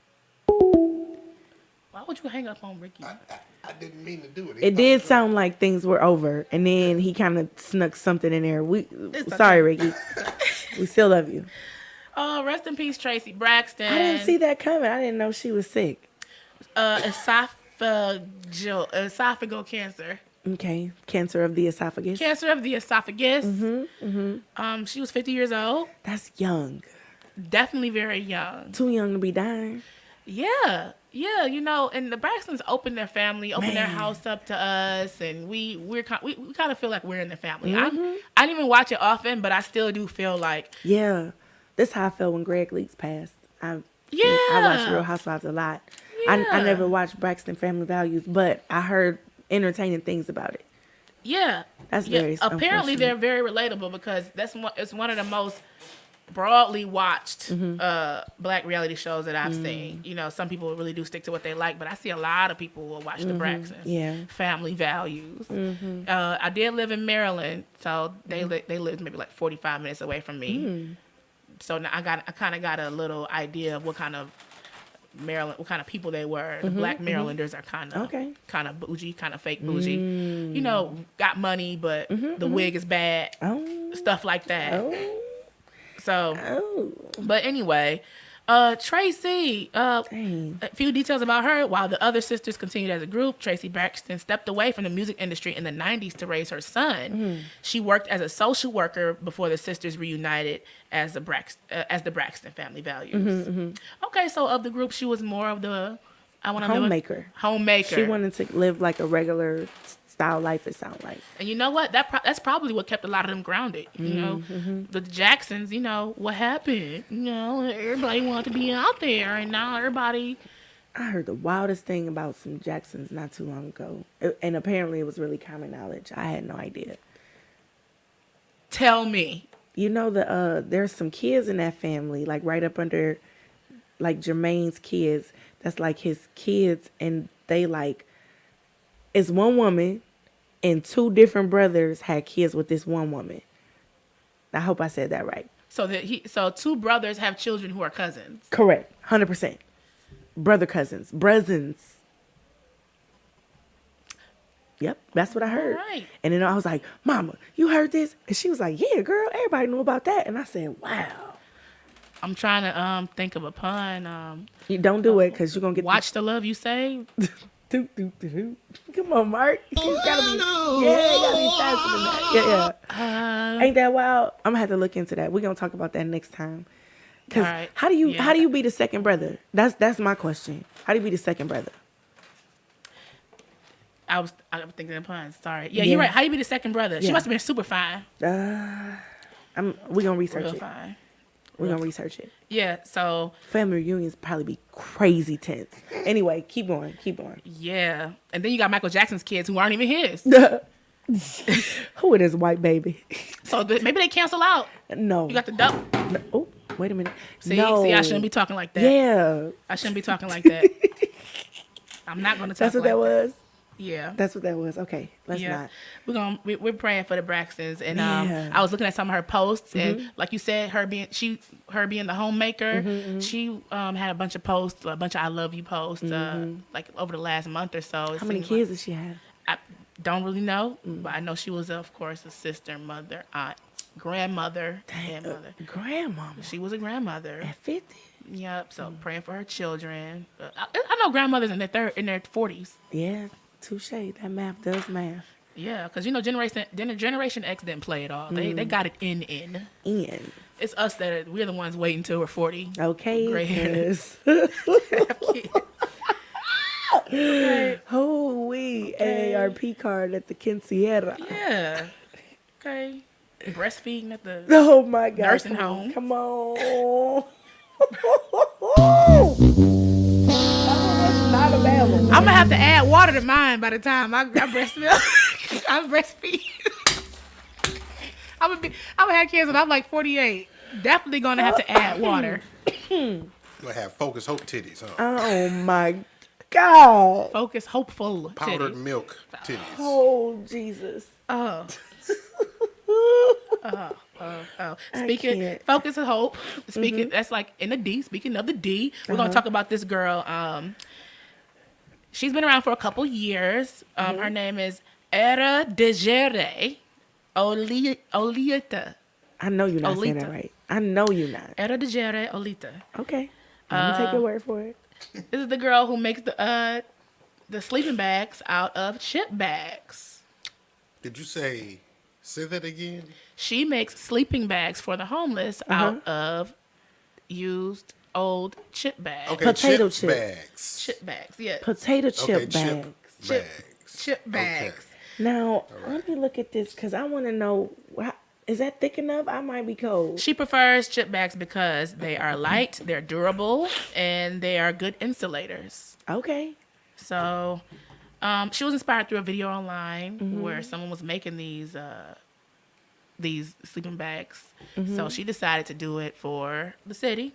Why would you hang up on Ricky? I didn't mean to do it. It did sound like things were over, and then he kind of snuck something in there. okay. Sorry, Ricky. We still love you. Oh, rest in peace, Tracy Braxton. I didn't see that coming. I didn't know she was sick. Esophageal cancer. Okay, cancer of the esophagus. Cancer of the esophagus. She was 50 years old. That's young. Definitely very young. Too young to be dying. Yeah, and the Braxtons opened their house up to us, and we kind of feel like we're in the family. I didn't even watch it often, but I still do feel like Yeah, that's how I felt when Greg Leaks passed. I watched Real Housewives a lot. I never watched Braxton Family Values, but I heard entertaining things about it. Yeah, That's very apparently unfortunate. they're very relatable because it's one of the most broadly watched black reality shows that I've seen. Some people really do stick to what they like, but I see a lot of people who will watch the Braxtons. Yeah. Family Values. I did live in Maryland, so they lived maybe like 45 minutes away from me. So now I kind of got a little idea of what kind of people they were. The black Marylanders are kind of bougie, kind of fake bougie. Got money, but the wig is bad. Stuff like that. But anyway, Tracy, a few details about her. While the other sisters continued as a group, Tracy Braxton stepped away from the music industry in the 90s to raise her son. She worked as a social worker before the sisters reunited as the Braxton Family Values. Okay, so of the group, she was more of the homemaker. She wanted to live like a regular style life, it sounds like. And you know what? That's probably what kept a lot of them grounded. The Jacksons, what happened? Everybody wanted to be out there, and now everybody. I heard the wildest thing about some Jacksons not too long ago. And apparently it was really common knowledge. I had no idea. Tell me. There's some kids in that family, like right up under, like Jermaine's kids. That's like his kids, and they it's one woman, and two different brothers had kids with this one woman. I hope I said that right. So two brothers have children who are cousins. Correct, 100%. Brother cousins, Yep, that's what I heard. right. And then I was like, Mama, you heard this? And she was like, yeah, girl, everybody knew about that. And I said, wow. I'm trying to think of a pun. You don't do it because you're going to get Watch the love you save. Doot, doot, doot, doot. Come on, Mark. You gotta be, yeah, you gotta be faster than that. Yeah. Ain't that wild? I'm gonna have to look into that. We're gonna talk about that next time. Cause All right. how do you be the second brother? That's my question. How do you be the second brother? I was thinking of puns. Sorry. Yeah, Yeah. you're right. How you be the second brother? She Yeah. must have been super fine. We gonna research Real it. fine. We're gonna research it. Yeah. So Family reunions probably be crazy tense. Anyway, keep going. yeah, and then you got Michael Jackson's kids who aren't even his. Who it is, white baby? So maybe they cancel out. No. You got the double. No. Oh, wait a minute. See, no. I shouldn't be talking like that. Yeah. I shouldn't be talking like that. I'm not gonna talk. That's what like that was. Yeah. That's what that was. Okay, let's Yeah, not. we're praying for the Braxtons, and Yeah. I was looking at some of her posts, and like you said, her being the homemaker, she had a bunch of posts, a bunch of I love you posts, like over the last month or so. How many kids does she have? I don't really know, but I know she was, of course, a sister, mother, aunt, grandmother, grandmother. Grandmama She was a grandmother. at 50. Yep. So praying for her children. I know grandmothers in their 40s. Yeah, touche. That math does math. Yeah, because Generation X didn't play it all. They got it in. Ian. It's us we're the ones waiting till we're 40. Okay. Gray hairs. Oh, we AARP card at the Quinceañera. Yeah. Okay. Breastfeeding at the Oh my God. Nursing come on, home. Come on. Not available. I'm gonna have to add water to mine by the time I breast milk. I'm breastfeed. I'm gonna have kids when I'm like 48. Definitely gonna have to add water. You gonna have Focus Hope titties, huh? Oh my God. Focus, hopeful. Powdered titties. milk titties. Oh Jesus. Oh. Speaking can't. focus and hope. Speaking that's like in the D. Speaking of the D, we're gonna talk about this girl. She's been around for a couple years. Her name is Era Degere Olita. I know you're not saying that Olita. right. I know you're not. Era Degere Olita. Okay. I'm gonna take your word for it. This is the girl who makes the sleeping bags out of chip bags. Did you say that again? She makes sleeping bags for the homeless out of used old chip bags. Okay, Potato chip chip. bags. Chip bags, yeah. Potato chip Okay, bags. chip bags. Chip bags. Now, let me look at this because I want to know, is that thick enough? I might be cold. She prefers chip bags because they are light, they're durable, and they are good insulators. Okay. So, she was inspired through a video online where someone was making these sleeping bags. So she decided to do it for the city.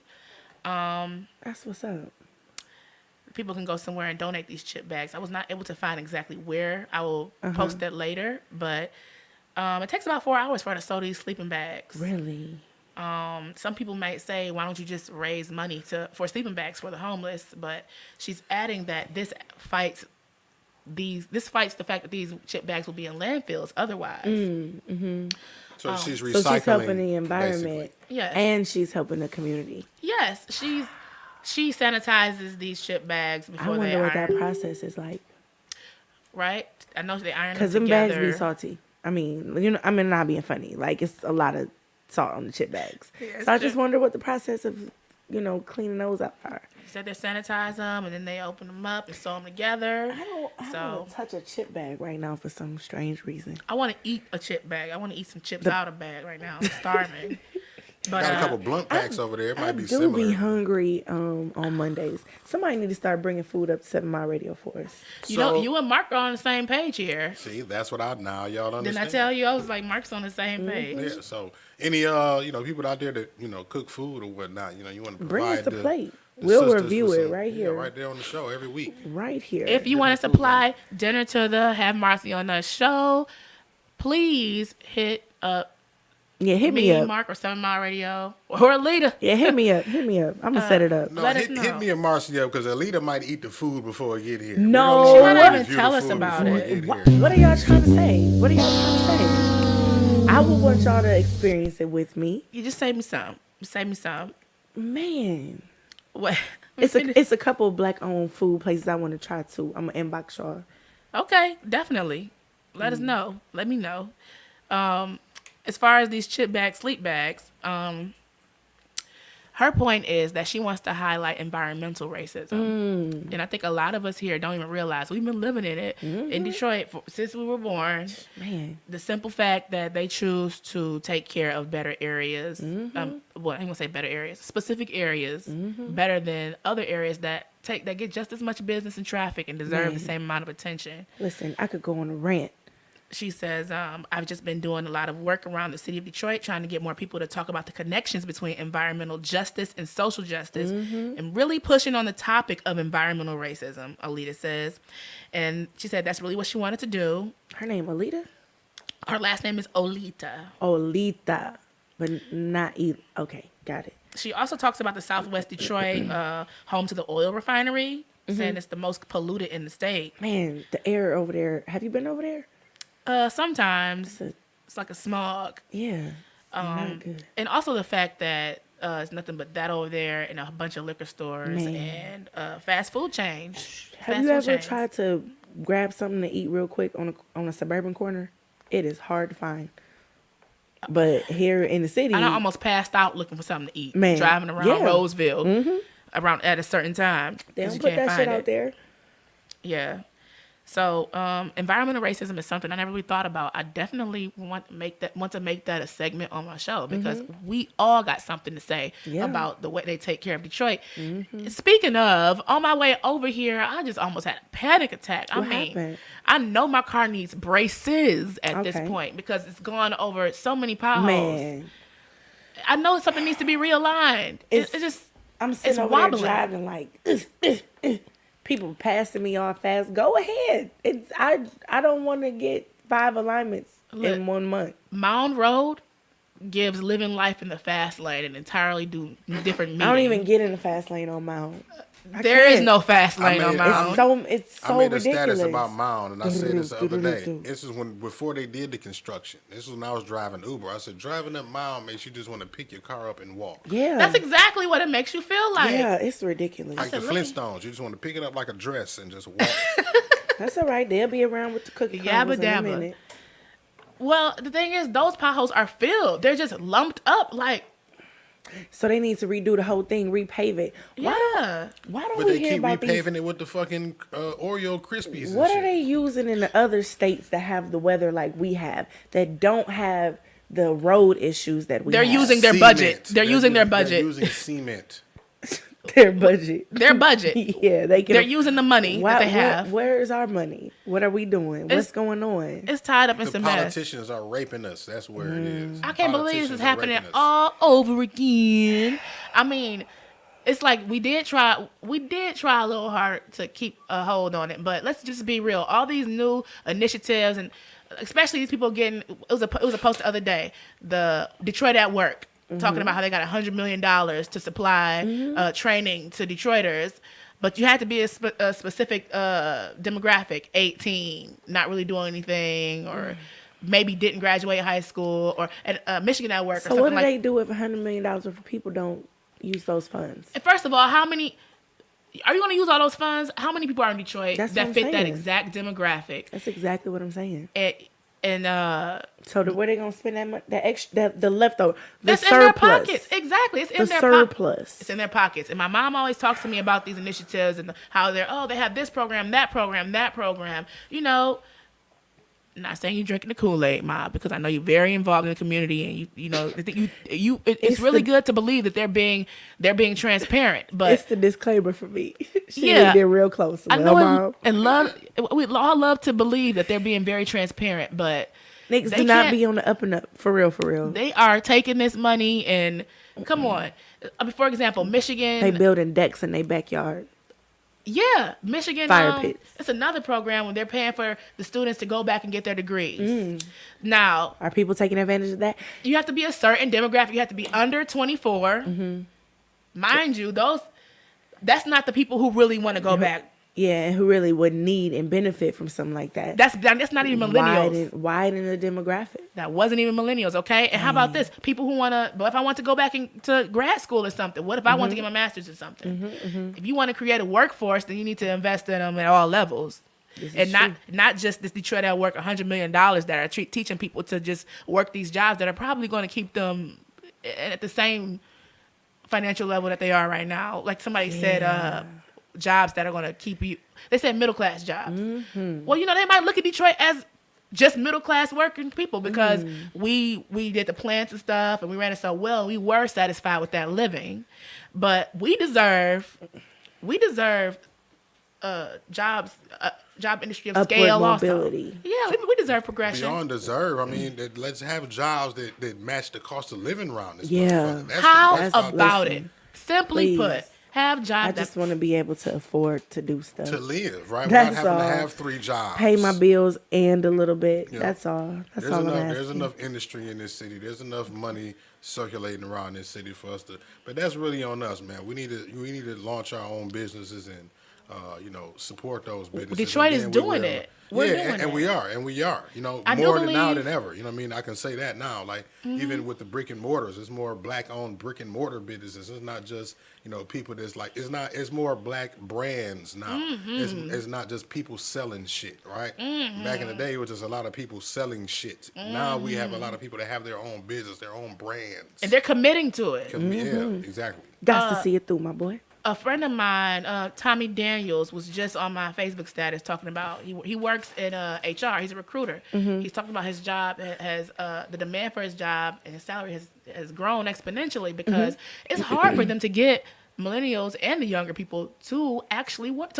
That's what's up. People can go somewhere and donate these chip bags. I was not able to find exactly where. I will post that later, but it takes about 4 hours for her to sew these sleeping bags. Really? Some people might say, why don't you just raise money for sleeping bags for the homeless? But she's adding that this fights the fact that these chip bags will be in landfills otherwise. So she's recycling. So she's helping the environment. basically. Yes. And she's helping the community. Yes, she sanitizes these chip bags I before they wonder what iron. that process is like. Right? I know they iron them Because them together. bags be salty. I mean, not being funny. Like, it's a lot of salt on the chip bags. Yeah, So I it's just true. wonder what the process of, cleaning those up are. Said they sanitize them and then they open them up and sew them together. I don't want to touch a chip bag right now for some strange reason. I want to eat a chip bag. I want to eat some chips out of bag right now. I'm starving. But Got a couple blunt packs over there. It might I be do similar. be hungry on Mondays. Somebody need to start bringing food up to 7 Mile Radio for us. you and Mark are on the same page here. See, that's what now y'all understand. Didn't I tell you? I was like, Mark's on the same page. Yeah. So any people out there that cook food or whatnot, you want to Bring provide us the plate. the We'll sisters review with it some- right here. Yeah, right there on the show every week. Right here. If you want to supply dinner to the Have Marci on Us show, please hit up Yeah, hit me up. Mark or 7 Mile Radio or Alita. Yeah, hit me up. Hit me up. I'm gonna set it up. No, Let us hit know. me and Marcy up because Alita might eat the food before it get here. No. We She don't might let not her even review tell the us food about before it. get here. What are y'all trying to say? What are y'all trying to say? I would want y'all to experience it with me. You just save me some. Save me some. Man. What? It's a couple of black owned food places I want to try too. I'm gonna inbox y'all. Okay, definitely. Let us know. Let me know. As far as these chip bags, sleep bags, her point is that she wants to highlight environmental racism. And I think a lot of us here don't even realize we've been living in it in Detroit since we were born. Man. The simple fact that they choose to take care of better areas, well, I'm gonna say better areas, specific areas, better than other areas that get just as much business and traffic and deserve the same amount of attention. Listen, I could go on a rant. She says, I've just been doing a lot of work around the city of Detroit, trying to get more people to talk about the connections between environmental justice and social justice, and really pushing on the topic of environmental racism, Alita says. And she said that's really what she wanted to do. Her name Alita? Her last name is Olita. Olita. But not either. Okay, got it. She also talks about the Southwest Detroit, home to the oil refinery, saying it's the most polluted in the state. Man, the air over there. Have you been over there? Sometimes it's like a smog. Yeah. Not good. And also the fact that it's nothing but that over there and a bunch of liquor stores Man. and fast food chains. Have you ever tried to grab something to eat real quick on a suburban corner? It is hard to find. But here in the city, I done almost passed out looking for something to eat. Man, Driving around yeah. Roseville around at a certain time. they 'cause don't you put can't that shit find out it. there. Yeah. So environmental racism is something I never really thought about. I definitely want to make that a segment on my show because we all got something to say about the way they take care of Detroit. Speaking of, on my way over here, I just almost had a panic attack. What happened? I know my car needs braces at this Okay. point because it's gone over so many potholes. Man, I know something needs to be realigned. It's just I'm sitting it's over wobbling. there driving like people passing me off fast. Go ahead. I don't want to get 5 alignments Look, in 1 month. Mound Road gives living life in the fast lane an entirely different meaning. I don't even get in the fast lane on Mount. There is no fast lane on made- Mound. It's so I made a ridiculous. status about Mound, and I said this the other day. This is before they did the construction. This was when I was driving Uber. I said driving up Mound makes you just want to pick your car up and walk. Yeah, That's exactly what it makes you feel like. yeah, it's ridiculous. Like the said, let me- Flintstones, you just want to pick it up like a dress and just walk. That's all right. They'll be around with the cookie Yabba crumbles in a dabba. minute. Well, the thing is, those potholes are filled. They're just lumped up like, So they need to redo the whole thing, repave it. yeah. Why don't But we they hear keep about these? repaving it with the fucking Oreo Krispies and What shit. are they using in the other states that have the weather like we have, that don't have the road issues that we They're have? using their Cement. budget. They're using their budget. They're using cement. their budget. Their budget. Yeah, they can. They're using the money that they have. Where is our money? What are we doing? What's going on? It's tied up in The some mess. politicians are raping us. That's where it is. I can't believe this is Politicians are happening raping us. all over again. I mean, it's like we did try a little hard to keep a hold on it, but let's just be real. All these new initiatives, and especially these people getting, it was a post the other day, the Detroit at Work, talking about how they got $100 million to supply training to Detroiters. But you had to be a specific demographic, 18, not really doing anything, or maybe didn't graduate high school, or at Michigan at Work, or So something what do like they do if $100 million if people don't use those funds? And first of all, how many are you going to use all those funds? How many people are in Detroit That's that what I'm fit that saying. exact demographic? That's exactly what I'm saying. And So where they gonna spend that money? The extra, the leftover, the that's in their surplus, pockets. Exactly, it's in the their surplus. It's in their pockets. And my mom always talks to me about these initiatives and how they have this program, that program, that program. You know, not saying you're drinking the Kool-Aid, Ma, because I know you're very involved in the community, and it's really good to believe that they're being transparent. But It's the disclaimer for me. She Yeah. did real close. I Well, know Mom, we all love to believe that they're being very transparent, but niggas they do not can't- be on the up and up. For real, for real. they are taking this money and come on. For example, Michigan. They building decks in their backyard. Yeah, Michigan. Fire pits. It's another program where they're paying for the students to go back and get their degrees. Now, Are people taking advantage of that? you have to be a certain demographic. You have to be under 24. Mind you, that's not the people who really want to go back. Yeah, and who really would need and benefit from something like that. That's not even millennials. Widen the demographic. That wasn't even millennials, okay? And how about this? People who want to, but if I want to go back to grad school or something, what if I want to get my master's or something? If you want to create a workforce, then you need to invest in them at all levels. And not just this Detroit that work $100 million that are teaching people to just work these jobs that are probably going to keep them at the same financial level that they are right now. Like somebody said, jobs that are going to keep you, they said middle class jobs. Well, they might look at Detroit as just middle class working people because we did the plants and stuff and we ran it so well. We were satisfied with that living, but we deserve jobs, job industry of Upward scale mobility. also. Yeah, we deserve progression. Beyond deserve, I mean, let's have jobs that match the cost of living around this. Yeah. motherfucker. How That's the about listen, it? Simply please. put, have I jobs just want to be able to afford to do stuff. to live, right? That's Without having all. to have 3 jobs. Pay my bills and a little bit. Yeah. That's all. That's There's all I'm enough. asking. There's enough industry in this city. There's enough money circulating around this city for us to. But that's really on us, man. We need to launch our own businesses and support those businesses. Detroit and is then doing it. We're doing and it. we are. I do More than now believe- than ever. You know what I mean? I can say that now. Like even with the brick and mortars, it's more black-owned brick and mortar businesses. It's not just people that's like it's more black brands now. It's not just people selling shit, right? Back in the day, it was just a lot of people selling shit. Now we have a lot of people that have their own business, their own brands. And they're committing to it. Yeah, exactly. Got to see it through, my boy. A friend of mine, Tommy Daniels, was just on my Facebook status talking about he works in HR. He's a recruiter. He's talking about his job has the demand for his job and his salary has grown exponentially because it's hard for them to get millennials and the younger people to actually work.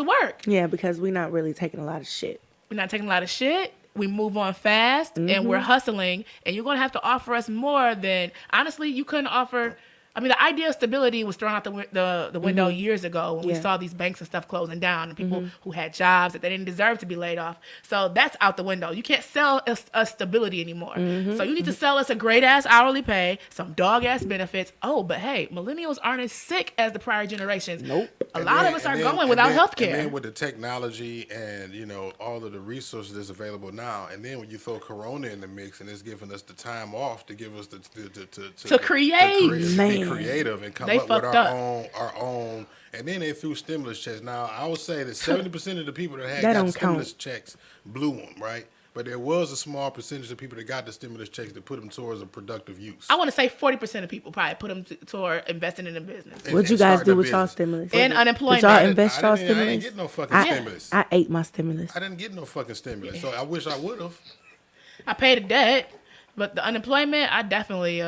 Yeah, because we're not really taking a lot of shit. We're not taking a lot of shit. We move on fast and we're hustling. And you're going to have to offer us more than, honestly, you couldn't offer. I mean, the idea of stability was thrown out the window years ago when we saw these banks and stuff closing down and people who had jobs that they didn't deserve to be laid off. So that's out the window. You can't sell us stability anymore. So you need to sell us a great-ass hourly pay, some dog-ass benefits. Oh, but hey, millennials aren't as sick as the prior generations. Nope. A lot of us are going without health care. And then with the technology and all of the resources that's available now, and then when you throw Corona in the mix and it's giving us the time off to give us To create. Man. be creative and come They up with fucked our own. And then they threw stimulus checks. Now I would say that 70% of the people that That got don't the stimulus count. checks blew them, right? But there was a small percentage of people that got the stimulus checks that put them towards a productive use. I want to say 40% of people probably put them toward investing in a business. And- What'd you and guys start do their with y'all business. stimulus? And unemployment. Did y'all I invest y'all I didn't stimulus? get no fucking stimulus. I ate my stimulus. I didn't get no fucking stimulus. So I wish I would have. I paid a debt, but the unemployment, I definitely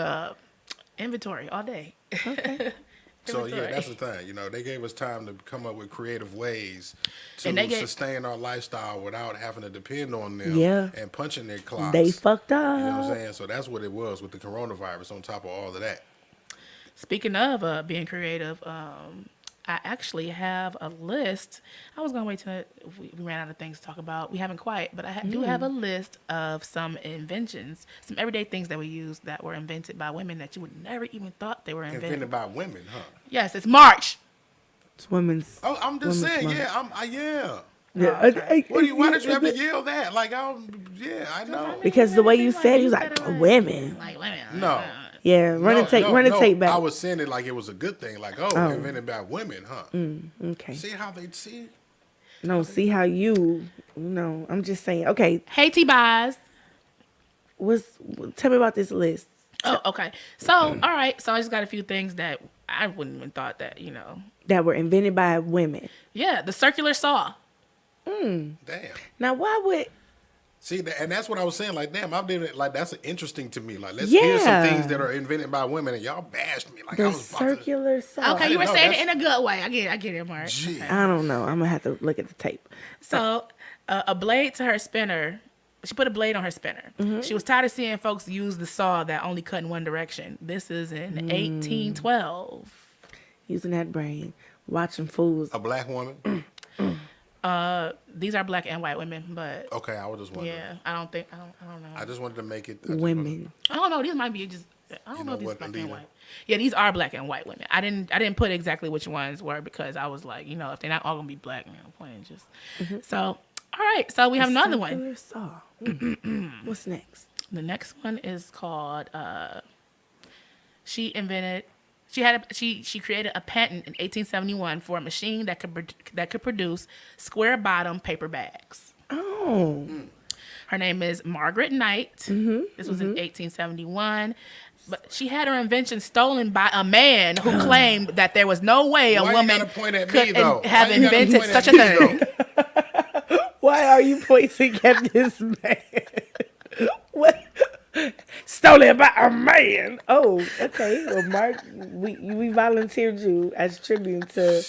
inventory all day. So yeah, Inventory. that's the thing. They gave us time to come up with creative ways to And they get- sustain our lifestyle without having to depend on them Yeah. and punching their clocks. They fucked up. You know what I'm saying? So that's what it was with the coronavirus on top of all of that. Speaking of being creative, I actually have a list. I was gonna wait till we ran out of things to talk about. We haven't quite, but I do have a list of some inventions, some everyday things that we use that were invented by women that you would never even thought they were invented. Invented by women, huh? Yes, it's March. It's women's. Oh, I'm just Women's saying, month. yeah. Yeah. Why did you have to yell that? Like, I know. Because the way you said it, you was like, women. Like women. No. Yeah, run the tape back. I was saying it like it was a good thing. Like, invented by women, huh? Okay. See how they see it? No, see how I'm just saying. Okay, Hey, T-Buys. tell me about this list. Oh, okay. So, all right. So I just got a few things that I wouldn't even thought that, That were invented by women. Yeah, the circular saw. Damn. Now, why would... See, and that's what I was saying. Like, damn, I did it. Like, that's interesting to me. Like, let's hear some Yeah. things that are invented by women, and y'all bashed me. Like, I The was about to. circular saw. Okay, you were know, saying it that's- in a good way. I get it, Mark. Gee. I don't know. I'm going to have to look at the tape. So, a blade to her spinner. She put a blade on her spinner. She was tired of seeing folks use the saw that only cut in one direction. This is in 1812. Using that brain. Watching fools. A black woman. These are black and white women, but Okay, I was just wondering. yeah, I don't know. I just wanted to make it Women. I don't know. These might be just. I don't You know know if these what, black Alita? and white. Yeah, these are black and white women. I didn't put exactly which ones were because I was like, if they're not all gonna be black, no point. Just so. All right, so we have another one. Saw. What's next? The next one is called. She created a patent in 1871 for a machine that could produce square bottom paper bags. Oh. Her name is Margaret Knight. This was in 1871. But she had her invention stolen by a man who claimed that there was no way a Why you woman gotta point at could me, though? have Why you gotta invented point such at a me, thing. though? Why are you pointing at this man? What? Stolen by a man. Oh, okay. Well, Mark, we volunteered you as tribute to.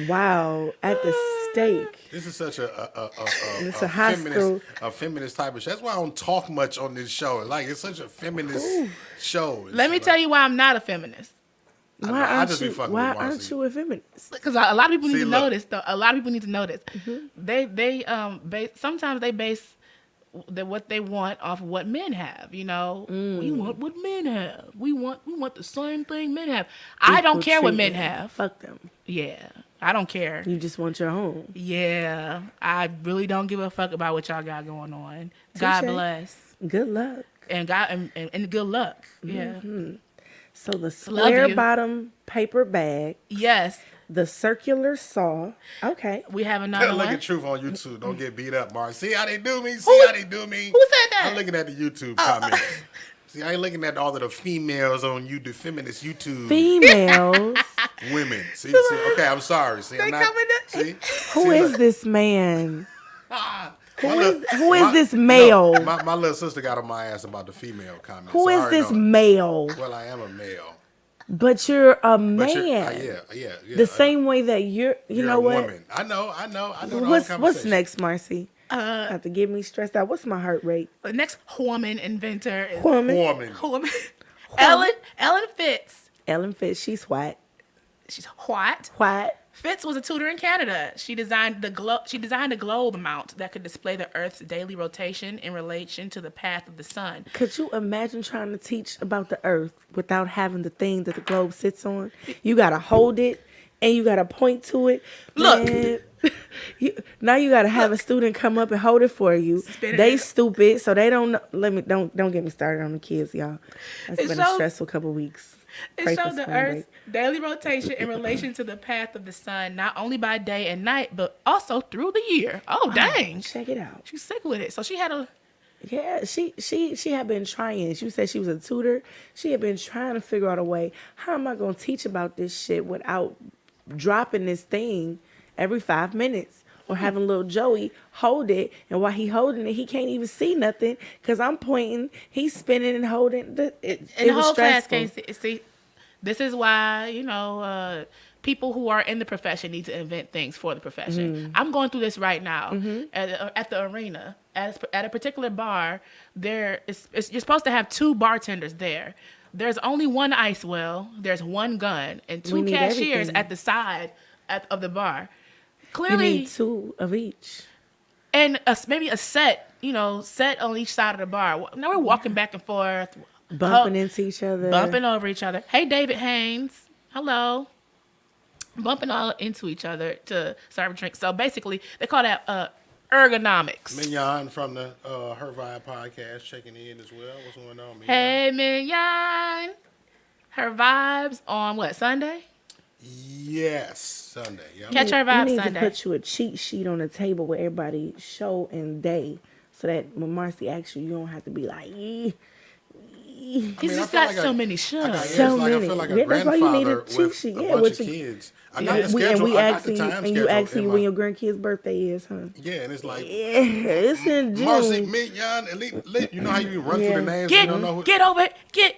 Wow, at the stake. This is such It's a high school. feminist type of show. That's why I don't talk much on this show. Like, it's such a feminist show. Let me tell you why I'm not a feminist. Why aren't you a feminist? Because a lot of people need to know look. this, though. A lot of people need to know this. Sometimes they base what they want off of what men have. We want what men have. We want the same thing men have. I don't care what men have. Fuck them. Yeah, I don't care. You just want your home. Yeah, I really don't give a fuck about what y'all got going on. God Touche. bless. Good luck. And God and good luck. Yeah. So the square you. bottom paper bag, Yes. the circular saw. Okay. We have another Look one. at Truth on YouTube. Don't get beat up, Mark. See how they do me? Who said that? I'm looking at the YouTube comments. See, I ain't looking at all of the females on you, the feminist YouTube Females. women. See, okay, I'm sorry. See, I'm not. coming up. See, Who is this man? My Who little- is this male? No, my little sister got on my ass about the female comments. Who so I is already this know. male? Well, I am a male. But you're a But man. yeah. The same way that you You're know a what? woman. I know. The whole What's conversation. next, Marcy? Have to get me stressed out. What's my heart rate? The next woman inventor is Woman. Woman. Ellen Fitz. Ellen Fitz. She's white. She's white. White. Fitz was a tutor in Canada. She designed a globe mount that could display the Earth's daily rotation in relation to the path of the sun. Could you imagine trying to teach about the earth without having the thing that the globe sits on? You gotta hold it and you gotta point to it. Look. Man, now you gotta have a student come up and hold it for you. Spin They it. stupid, so they don't know. Don't get me started on the kids, y'all. It's It been a shows- stressful couple weeks. Pray It for showed the spring Earth's daily rotation in relation to the path of the sun, not only by day and night, but also through the year. Oh, dang. break. Check it out. She's sick with it. So she had a... Yeah, she had been trying. She said she was a tutor. She had been trying to figure out a way. How am I gonna teach about this shit without dropping this thing every 5 minutes? Or having little Joey hold it, and while he holding it, he can't even see nothing because I'm pointing, he's spinning and holding. It And the was whole class stressful. can't see. This is why, people who are in the profession need to invent things for the profession. I'm going through this right now at the arena. At a particular bar, you're supposed to have 2 bartenders there. There's only 1 ice well, there's 1 gun, and 2 need cashiers everything. at the side of the bar. You Clearly, need 2 of each. and maybe a set on each side of the bar. Now we're walking back and forth, Bumping into each other. bumping over each other. Hey, David Haynes. Hello. Bumping all into each other to serve a drink. So basically, they call that ergonomics. Mignon from the Her Vibe podcast checking in as well. What's going on, Mignon? Hey, Mignon. Her vibes on what, Sunday? Yes, Sunday. Yep. Catch her You vibes need Sunday. to put you a cheat sheet on the table with everybody show and day, so that when Marcy asks you, you don't have to be like, He's I just feel got like so a- many I shows. So I many. feel like Yeah, a that's why you need a grandfather cheat with sheet. a Yeah, bunch with of your- kids. I got the and schedule. we I got the asking you, time and you schedule asking in you my- when your grandkid's birthday is, huh? Yeah, and it's like, Yeah, it's in June. Marcy, Mignon, you know how you run through the names? You don't know who. Get over it.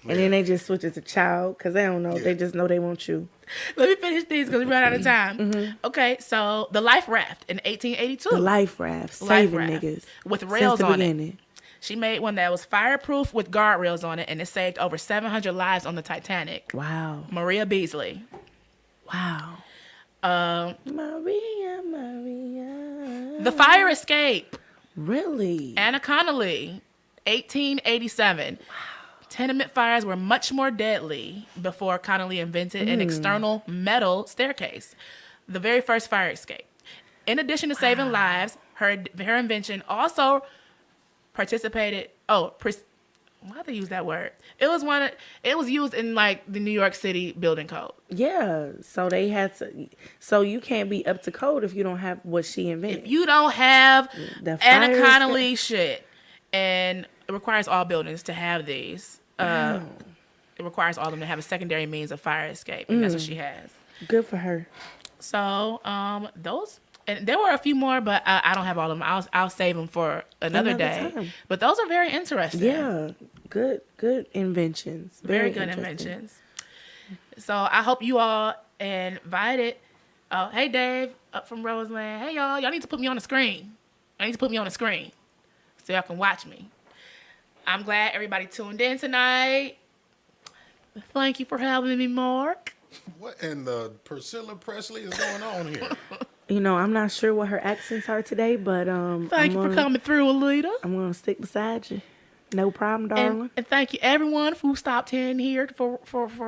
And then they just switch it to child because they don't know. Yeah. They just know they want you. Let me finish these because we ran out of time. Okay, so the life raft in 1882. The life raft, Life saving raft niggas with since rails the on it. beginning. She made one that was fireproof with guardrails on it, and it saved over 700 lives on the Titanic. Wow, Maria Beasley. wow. Maria. The Fire Escape. Really? Anna Connolly, 1887. Tenement fires were much more deadly before Connolly invented an external metal staircase, the very first fire escape. In addition to saving lives, her invention also participated. Why they use that word? It was used in like the New York City building code. Yeah. So they had to. So you can't be up to code if you don't have what she invented. If you don't have The Anna fire Connolly shit, and it requires all buildings to have these. It requires all of them to have a secondary means of fire escape, and that's what she has. Good for her. So those, and there were a few more, but I don't have all of them. I'll save them for another day. time. But those are very interesting. Yeah. Good inventions. Very good interesting. inventions. So I hope you all invited. Oh, hey Dave, up from Roseland. Hey y'all need to put me on the screen. I need to put me on the screen so y'all can watch me. I'm glad everybody tuned in tonight. Thank you for having me, Mark. What in the Priscilla Presley is going on here? You know, I'm not sure what her accents are today, but Thank you for coming through, Alita. I'm gonna stick beside you. No problem, darling. And thank you everyone who stopped in here for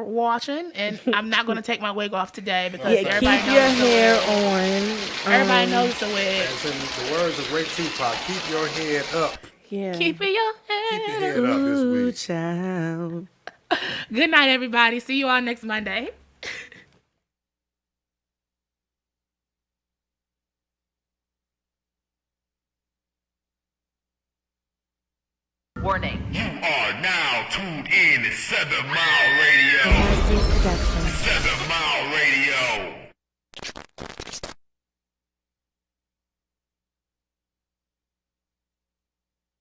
watching. And I'm not going to take my wig off today because Yeah, everybody keep knows your it's a hair wig. on. Everybody knows it's a wig. As in the words of Ray Tupac, keep your head up. Yeah. Keep your Keep your head. head up this Ooh, week. child. Good night, everybody. See you all next Monday. You are now tuned in to 7 Mile Radio. Production.